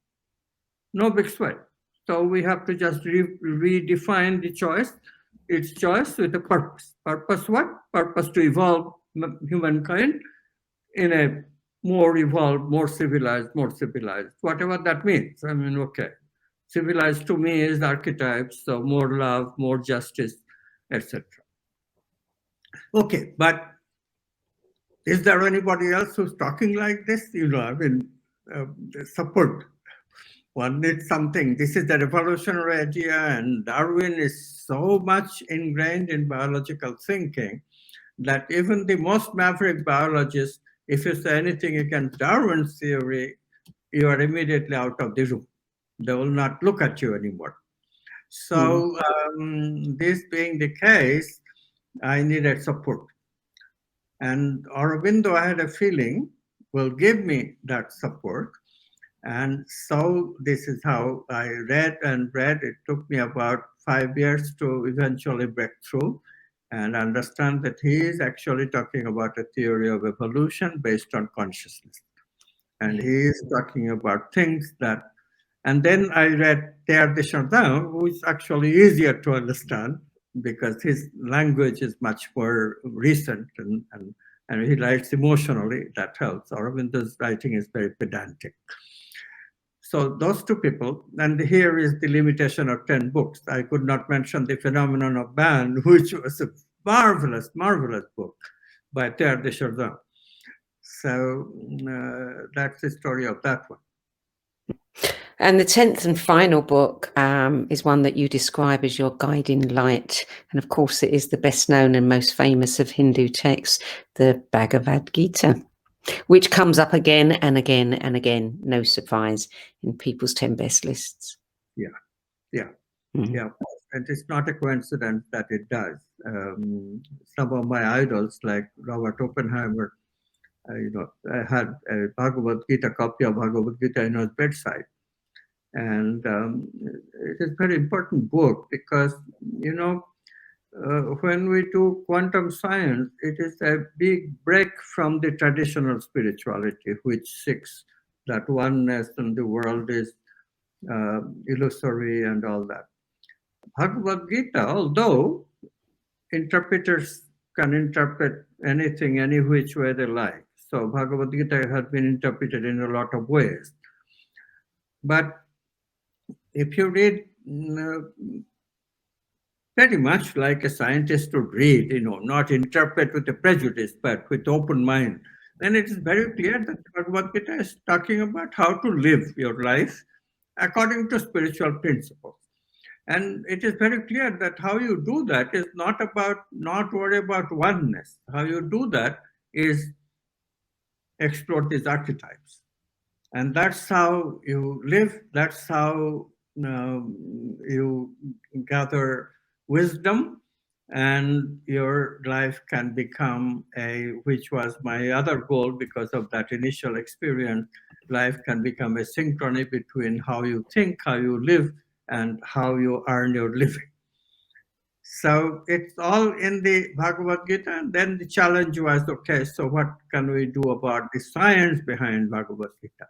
Speaker 2: No big sweat. So we have to just redefine the choice. It's choice with a purpose. Purpose what? Purpose to evolve humankind in a more evolved, more civilized, whatever that means. I mean, okay. Civilized to me is archetypes, so more love, more justice, etc. Okay, but is there anybody else who's talking like this? Support. One needs something. This is the revolutionary idea, and Darwin is so much ingrained in biological thinking that even the most maverick biologists, if you say anything against Darwin's theory, you are immediately out of the room. They will not look at you anymore. So this being the case, I needed support. And Aurobindo, I had a feeling, will give me that support. And so this is how I read and read. It took me about 5 years to eventually break through. and understand that he is actually talking about a theory of evolution based on consciousness. And he is talking about things that, and then I read Terre de Chardin, which is actually easier to understand because his language is much more recent and he writes emotionally, that helps. Aurobindo's writing is very pedantic. So those two people, and here is the limitation of 10 books. I could not mention The Phenomenon of Man, which was a marvelous, marvelous book by Terre de Chardin. So that's the story of that one.
Speaker 1: And the 10th and final book is one that you describe as your guiding light. And of course, it is the best known and most famous of Hindu texts, the Bhagavad Gita, which comes up again and again and again, no surprise, in people's 10 best lists.
Speaker 2: Yeah. Yeah. And it's not a coincidence that it does. Some of my idols, like Robert Oppenheimer, I had a Bhagavad Gita, copy of Bhagavad Gita in his bedside. And it is a very important book because, when we do quantum science, it is a big break from the traditional spirituality, which seeks that oneness and the world is illusory and all that. Bhagavad Gita, although interpreters can interpret anything any which way they like. So Bhagavad Gita has been interpreted in a lot of ways. But if you read pretty much like a scientist would read, not interpret with a prejudice, but with open mind, then it is very clear that Bhagavad Gita is talking about how to live your life according to spiritual principles. And it is very clear that how you do that is not worry about oneness. How you do that is explore these archetypes. And that's how you live, that's how you gather wisdom, and your life can become which was my other goal because of that initial experience, life can become a synchrony between how you think, how you live, and how you earn your living. So it's all in the Bhagavad Gita. And then the challenge was, okay, so what can we do about the science behind Bhagavad Gita?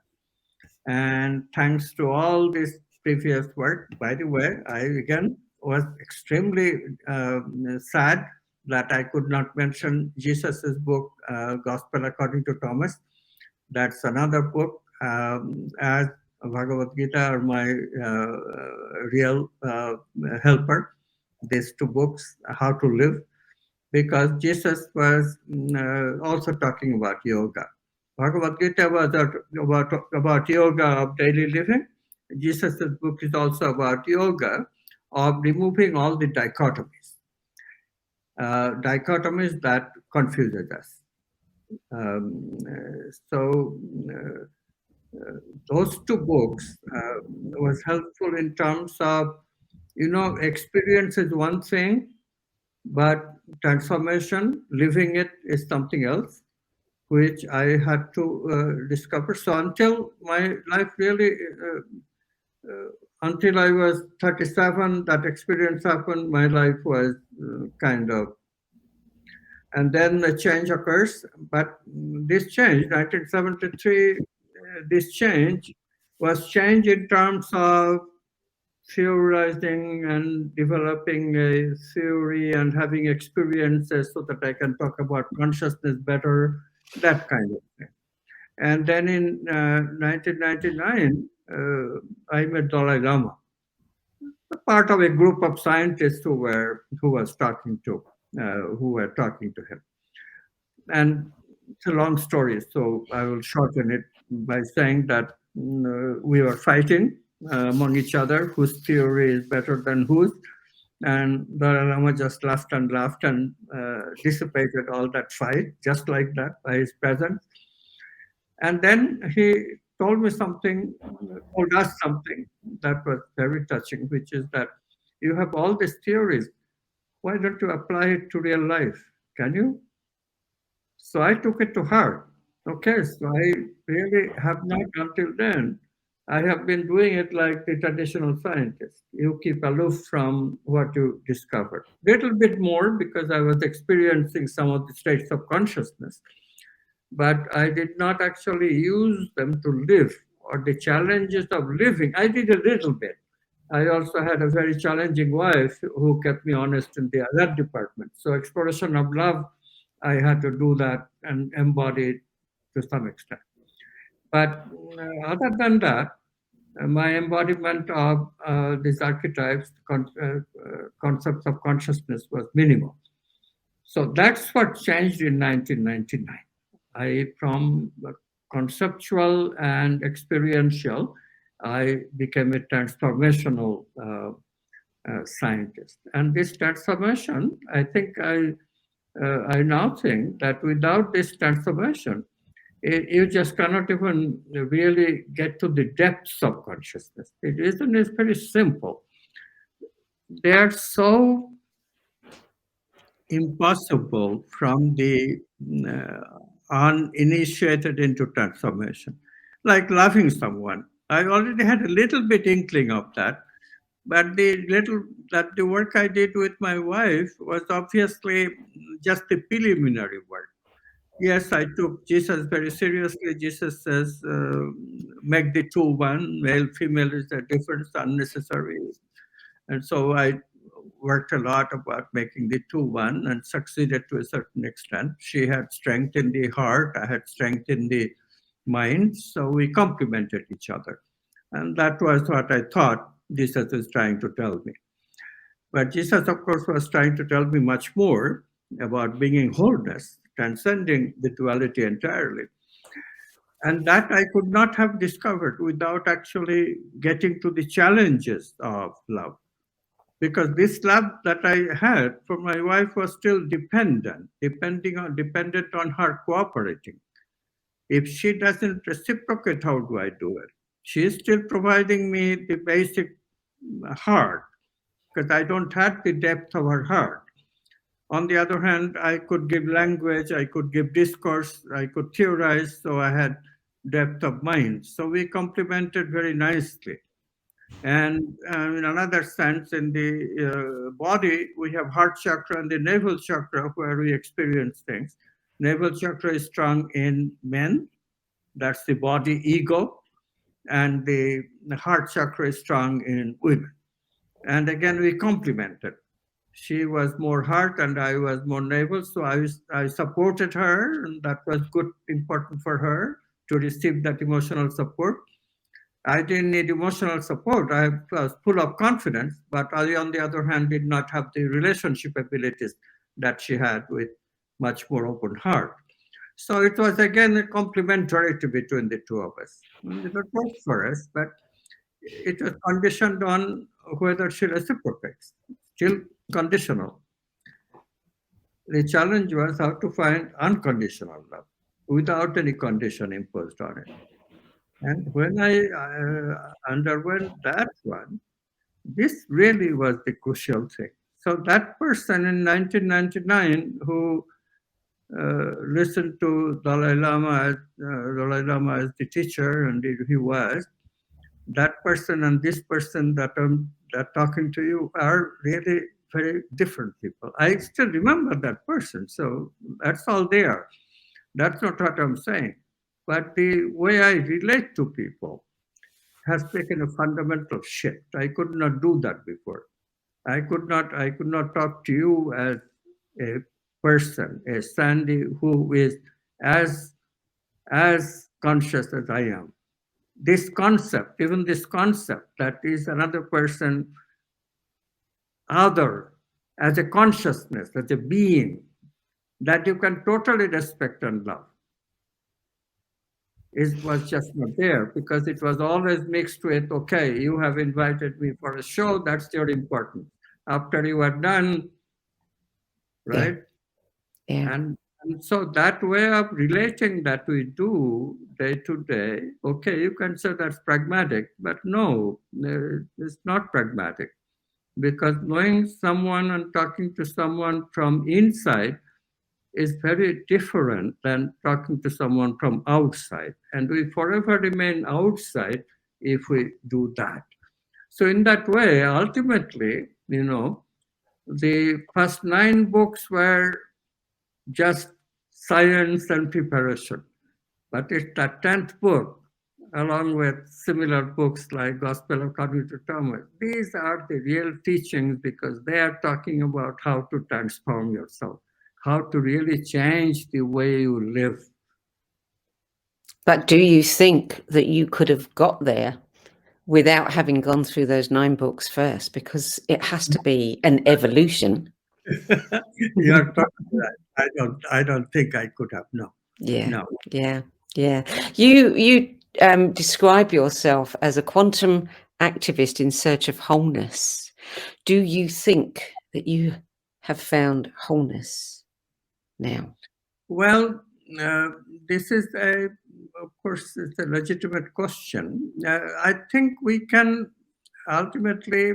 Speaker 2: And thanks to all this previous work, by the way, I again was extremely sad that I could not mention Jesus's book, Gospel According to Thomas. That's another book, as Bhagavad Gita are my real helper. These two books, How to Live, because Jesus was also talking about yoga. Bhagavad Gita was about yoga of daily living. Jesus' book is also about yoga of removing all the dichotomies. Dichotomies that confuses us. So those two books was helpful in terms of, experience is one thing, but transformation, living it, is something else, which I had to discover. So until my life really, until I was 37, that experience happened, my life was kind of, and then a change occurs. But this change, 1973, this change was change in terms of theorizing and developing a theory and having experiences so that I can talk about consciousness better, that kind of thing. And then in 1999, I met Dalai Lama, part of a group of scientists who were talking to him. And it's a long story, so I will shorten it by saying that we were fighting among each other, whose theory is better than whose. And Dalai Lama just laughed and dissipated all that fight, just like that, by his presence. And then he told us something that was very touching, which is that you have all these theories. Why don't you apply it to real life? Can you? So I took it to heart. Okay, so I really have not until then I have been doing it like the traditional scientist. You keep aloof from what you discover. Little bit more because I was experiencing some of the states of consciousness, but I did not actually use them to live or the challenges of living. I did a little bit. I also had a very challenging wife who kept me honest in the other department. So exploration of love, I had to do that and embody it to some extent. But other than that, my embodiment of these archetypes, concepts of consciousness was minimal. So that's what changed in 1999. From conceptual and experiential, I became a transformational scientist. And this transformation, I now think that without this transformation, you just cannot even really get to the depths of consciousness. It's very simple. They are so impossible from the uninitiated into transformation. Like loving someone. I already had a little bit inkling of that, but the work I did with my wife was obviously just the preliminary work. Yes, I took Jesus very seriously. Jesus says, make the two one, male, female is a difference unnecessary. And so I worked a lot about making the two one and succeeded to a certain extent. She had strength in the heart, I had strength in the mind, so we complemented each other. And that was what I thought Jesus was trying to tell me. But Jesus, of course, was trying to tell me much more about bringing wholeness, transcending the duality entirely. And that I could not have discovered without actually getting to the challenges of love. Because this love that I had for my wife was still dependent on her cooperating. If she doesn't reciprocate, how do I do it? She is still providing me the basic heart, because I don't have the depth of her heart. On the other hand, I could give language, I could give discourse, I could theorize, so I had depth of mind. So we complemented very nicely. And in another sense, in the body, we have heart chakra and the navel chakra where we experience things. Navel chakra is strong in men, that's the body ego, and the heart chakra is strong in women. And again, we complemented. She was more heart and I was more navel, so I supported her, and that was good, important for her to receive that emotional support. I didn't need emotional support. I was full of confidence, but I, on the other hand, did not have the relationship abilities that she had with much more open heart. So it was again a complementarity between the two of us. It worked for us, but it was conditioned on whether she reciprocates, still conditional. The challenge was how to find unconditional love without any condition imposed on it. And when I underwent that one, this really was the crucial thing. So that person in 1999 who listened to Dalai Lama as the teacher, and he was, that person and this person that I'm talking to you are really very different people. I still remember that person, so that's all there. That's not what I'm saying. But the way I relate to people has taken a fundamental shift. I could not do that before. I could not talk to you as a person, a Sandie who is as conscious as I am. This concept, even this concept that is another person, other, as a consciousness, as a being, that you can totally respect and love, was just not there, because it was always mixed with, okay, you have invited me for a show, that's your importance. After you are done, right?
Speaker 1: Yeah.
Speaker 2: And so that way of relating that we do day to day, okay, you can say that's pragmatic, but no, it's not pragmatic. Because knowing someone and talking to someone from inside is very different than talking to someone from outside. And we forever remain outside if we do that. So in that way, ultimately, the first 9 books were just science and preparation. But it's the 10th book, along with similar books like Gospel of Cognitive Thomas. These are the real teachings because they are talking about how to transform yourself, how to really change the way you live.
Speaker 1: But do you think that you could have got there without having gone through those 9 books first? Because it has to be an evolution.
Speaker 2: You're talking right. I don't think I could have. No.
Speaker 1: Yeah.
Speaker 2: No.
Speaker 1: Yeah. Yeah. You describe yourself as a quantum activist in search of wholeness. Do you think that you have found wholeness now?
Speaker 2: Well, this is of course, it's a legitimate question. I think we can ultimately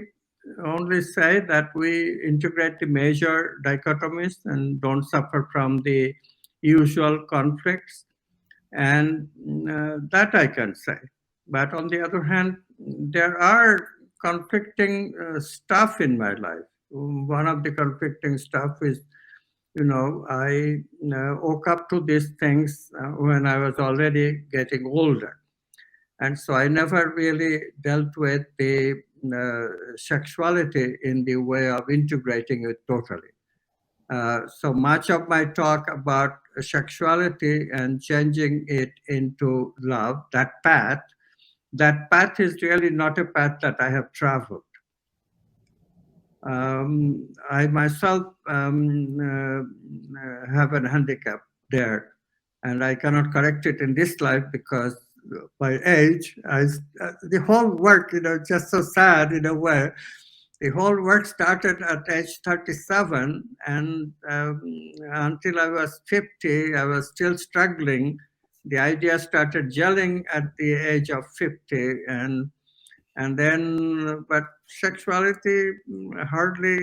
Speaker 2: only say that we integrate the major dichotomies and don't suffer from the usual conflicts. And that I can say. But on the other hand, there are conflicting stuff in my life. One of the conflicting stuff is, I woke up to these things when I was already getting older. And so I never really dealt with the sexuality in the way of integrating it totally. So much of my talk about sexuality and changing it into love, that path is really not a path that I have traveled. I myself have a handicap there, and I cannot correct it in this life because by age, the whole work, just so sad in a way. The whole work started at age 37, and until I was 50, I was still struggling. The idea started gelling at the age of 50, and then, but sexuality hardly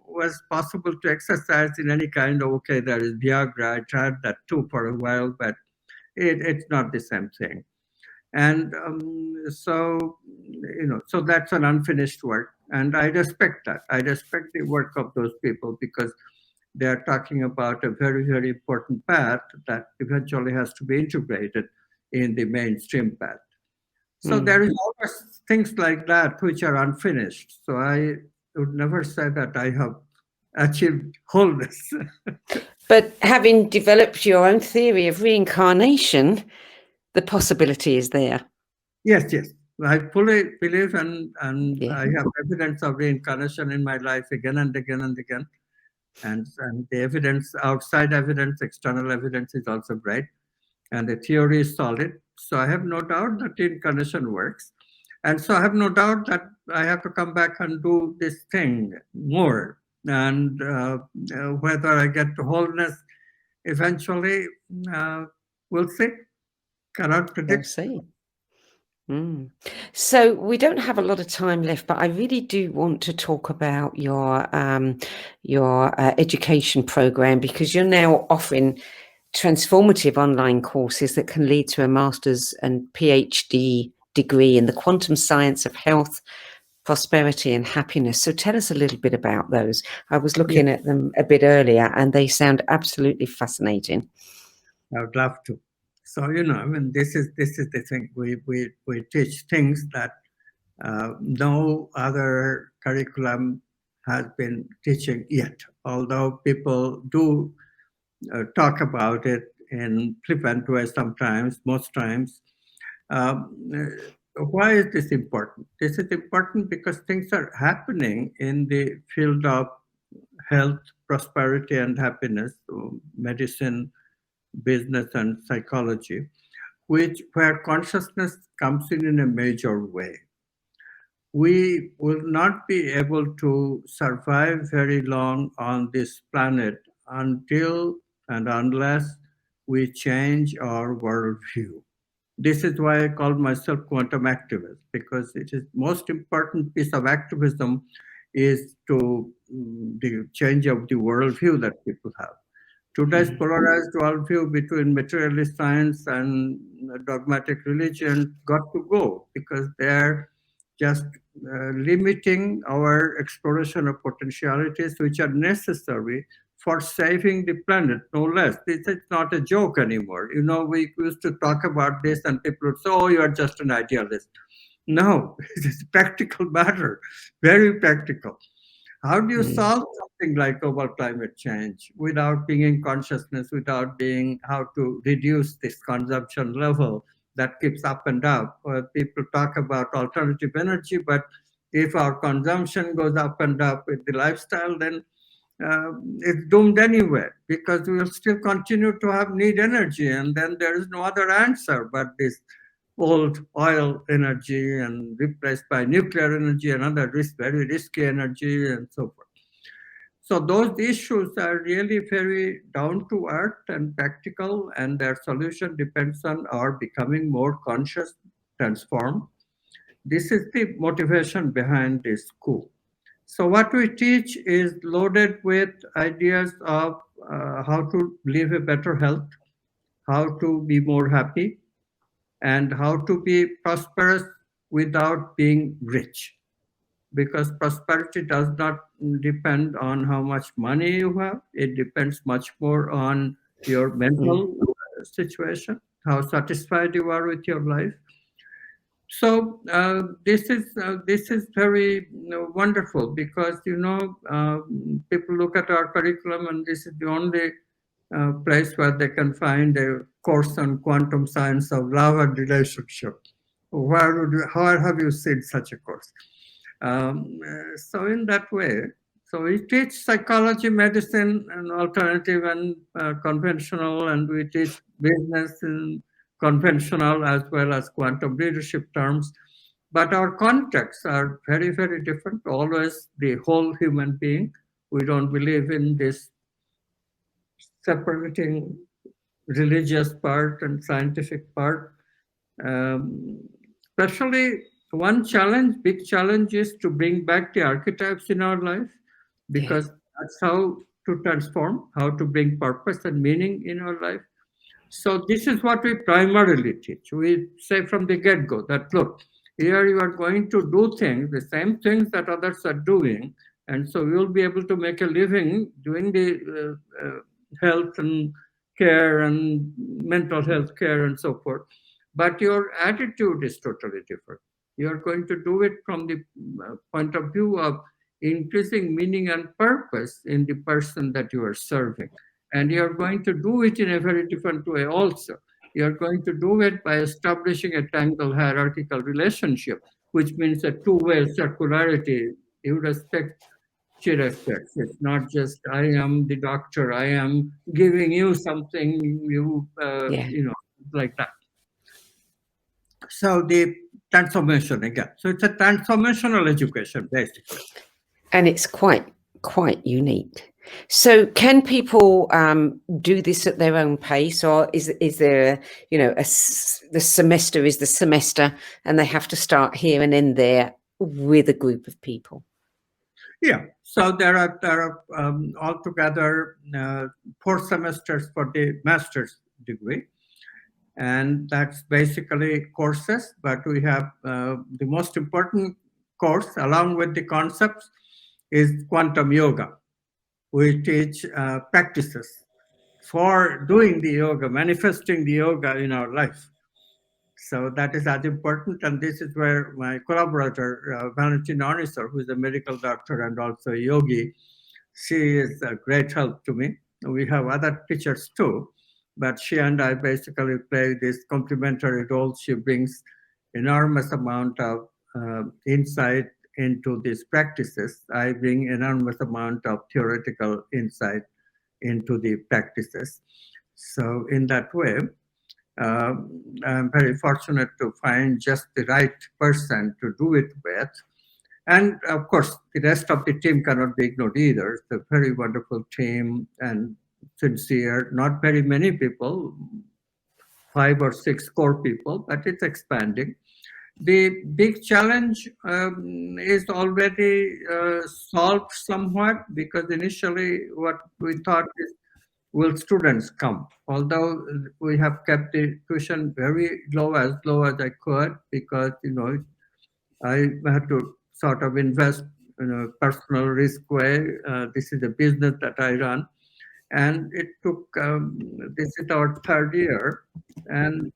Speaker 2: was possible to exercise in any kind of, okay, there is Viagra. I tried that too for a while, but it's not the same thing. And so that's an unfinished work. And I respect that. I respect the work of those people because they're talking about a very, very important path that eventually has to be integrated in the mainstream path. So there is always things like that which are unfinished. So I would never say that I have achieved wholeness.
Speaker 1: But having developed your own theory of reincarnation, the possibility is there.
Speaker 2: Yes. I fully believe and I have evidence of reincarnation in my life again and again and again. And the evidence, outside evidence, external evidence is also great. And the theory is solid. So I have no doubt that reincarnation works. And so I have no doubt that I have to come back and do this thing more. And whether I get to wholeness eventually, we'll see. Cannot predict.
Speaker 1: We'll see. So we don't have a lot of time left, but I really do want to talk about your education program, because you're now offering transformative online courses that can lead to a master's and PhD degree in the quantum science of health, prosperity and happiness. So tell us a little bit about those. I was looking at them a bit earlier and they sound absolutely fascinating.
Speaker 2: I would love to. So, this is the thing. We teach things that no other curriculum has been teaching yet, although people do talk about it in flippant ways sometimes, most times. Why is this important? This is important because things are happening in the field of health, prosperity, and happiness, so medicine, business, and psychology, where consciousness comes in a major way. We will not be able to survive very long on this planet until and unless we change our worldview. This is why I call myself quantum activist, because it is most important piece of activism is to the change of the worldview that people have. Today's polarized worldview between materialist science and dogmatic religion got to go because they're just limiting our exploration of potentialities which are necessary for saving the planet, no less. This is not a joke anymore. You know, we used to talk about this and people would say, oh, you are just an idealist. No, it's a practical matter, very practical. How do you solve something like global climate change without being in consciousness, without being how to reduce this consumption level that keeps up and up? People talk about alternative energy, but if our consumption goes up and up with the lifestyle, then it's doomed anyway because we will still continue to have need energy, and then there is no other answer but this old oil energy and replaced by nuclear energy and other very risky energy and so forth. So those issues are really very down to earth and practical, and their solution depends on our becoming more conscious, transformed. This is the motivation behind this school. So what we teach is loaded with ideas of how to live a better health, how to be more happy, and how to be prosperous without being rich. Because prosperity does not depend on how much money you have, it depends much more on your mental situation, how satisfied you are with your life. So this is very wonderful because people look at our curriculum and this is the only place where they can find a course on quantum science of love and relationship. Where have you seen such a course? So in that way, so we teach psychology, medicine, and alternative and conventional, and we teach business and conventional as well as quantum leadership terms. But our contexts are very, very different. Always the whole human being. We don't believe in this separating religious part and scientific part. Especially one challenge, big challenge is to bring back the archetypes in our life because that's how to transform, how to bring purpose and meaning in our life. So this is what we primarily teach. We say from the get-go that, look, here you are going to do things, the same things that others are doing, and so you'll be able to make a living doing the health and care and mental health care and so forth. But your attitude is totally different. You are going to do it from the point of view of increasing meaning and purpose in the person that you are serving. And you're going to do it in a very different way also. You're going to do it by establishing a tangled hierarchical relationship, which means a two-way circularity. You respect, she respects. It's not just I am the doctor, I am giving you something, you know, like that. So the transformation again. So it's a transformational education, basically.
Speaker 1: And it's quite unique. So can people do this at their own pace, or is there, the semester is the semester and they have to start here and end there with a group of people?
Speaker 2: Yeah, so there are altogether 4 semesters for the master's degree. And that's basically courses, but we have the most important course along with the concepts is quantum yoga. We teach practices for doing the yoga, manifesting the yoga in our life. So that is as important, and this is where my collaborator, Valentina Onisor, who is a medical doctor and also a yogi, she is a great help to me. We have other teachers too, but she and I basically play this complementary role. She brings enormous amount of insight into these practices. I bring enormous amount of theoretical insight into the practices. So in that way, I'm very fortunate to find just the right person to do it with. And of course, the rest of the team cannot be ignored either. It's a very wonderful team and sincere, not very many people, 5 or 6 core people, but it's expanding. The big challenge is already solved somewhat because initially what we thought is will students come? Although we have kept the tuition very low as I could, because I had to sort of invest in a personal risk way. This is a business that I run, and it took this is our third year, and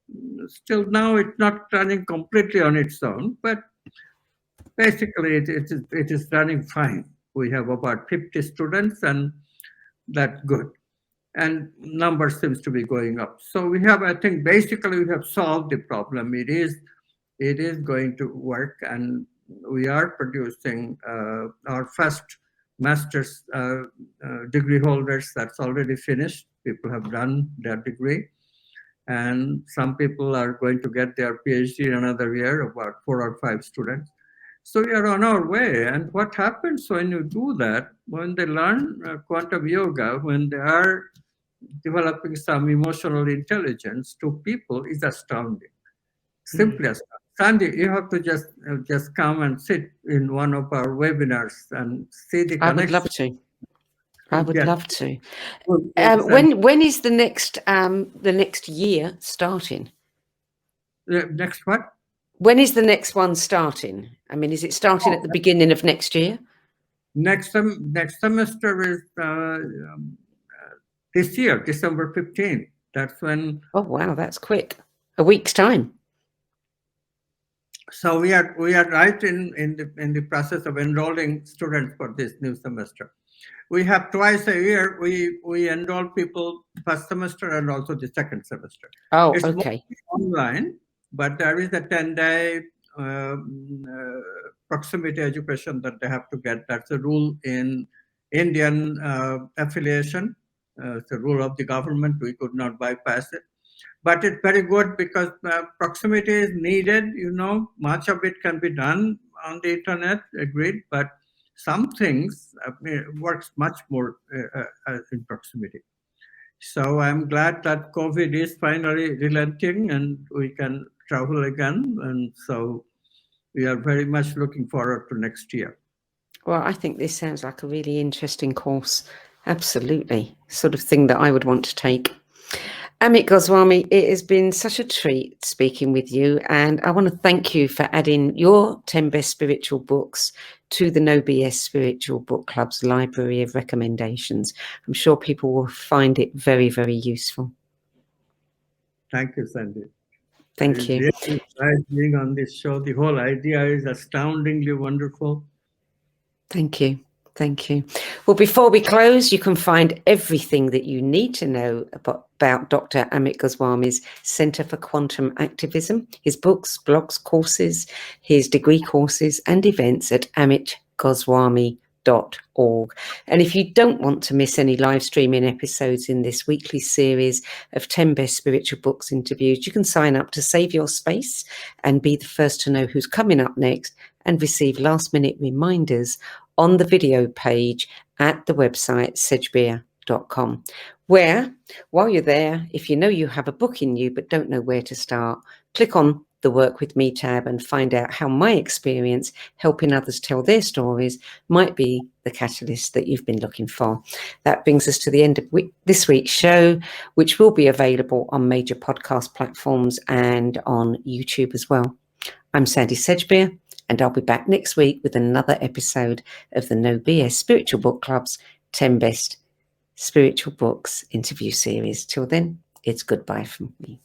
Speaker 2: still now it's not running completely on its own, but basically it is running fine. We have about 50 students, and that's good. And number seems to be going up. So we have, I think, basically we have solved the problem. It is going to work, and we are producing our first master's degree holders. That's already finished. People have done their degree, and some people are going to get their PhD in another year, about 4 or 5 students. So we are on our way. And what happens when you do that, when they learn quantum yoga, when they are developing some emotional intelligence to people, is astounding. Simply astounding. Sandie, you have to just come and sit in one of our webinars and see the connection.
Speaker 1: I would love to. I would love to.
Speaker 2: Yes,
Speaker 1: when is the next year starting?
Speaker 2: Next what?
Speaker 1: When is the next one starting? I mean, is it starting at the beginning of next year?
Speaker 2: Next semester is this year, December 15th. That's when.
Speaker 1: Oh wow, that's quick. A week's time.
Speaker 2: So we are right in the process of enrolling students for this new semester. We have twice a year we enroll people first semester and also the second semester.
Speaker 1: Oh,
Speaker 2: it's
Speaker 1: okay.
Speaker 2: Online, but there is a 10-day proximity education that they have to get. That's a rule in Indian affiliation. It's a rule of the government. We could not bypass it. But it's very good because proximity is needed. Much of it can be done on the internet, agreed, but some things works much more in proximity. So I'm glad that COVID is finally relenting and we can travel again. And so we are very much looking forward to next year.
Speaker 1: Well, I think this sounds like a really interesting course. Absolutely. Sort of thing that I would want to take. Amit Goswami, it has been such a treat speaking with you, and I want to thank you for adding your 10 best spiritual books to the No BS Spiritual Book Club's library of recommendations. I'm sure people will find it very, very useful.
Speaker 2: Thank you, Sandie.
Speaker 1: Thank you.
Speaker 2: Really nice being on this show. The whole idea is astoundingly wonderful.
Speaker 1: Thank you. Thank you. Well, before we close, you can find everything that you need to know about Dr. Amit Goswami's Centre for Quantum Activism, his books, blogs, courses, his degree courses and events at amitgoswami.org. And if you don't want to miss any live streaming episodes in this weekly series of 10 Best Spiritual Books interviews, you can sign up to save your space and be the first to know who's coming up next and receive last-minute reminders on the video page at the website sedgbeer.com, where, while you're there, if you know you have a book in you but don't know where to start, click on the Work With Me tab and find out how my experience helping others tell their stories might be the catalyst that you've been looking for. That brings us to the end of this week's show, which will be available on major podcast platforms and on YouTube as well. I'm Sandie Sedgbeer, and I'll be back next week with another episode of the No BS Spiritual Book Club's 10 Best Spiritual Books interview series. Till then, it's goodbye from me.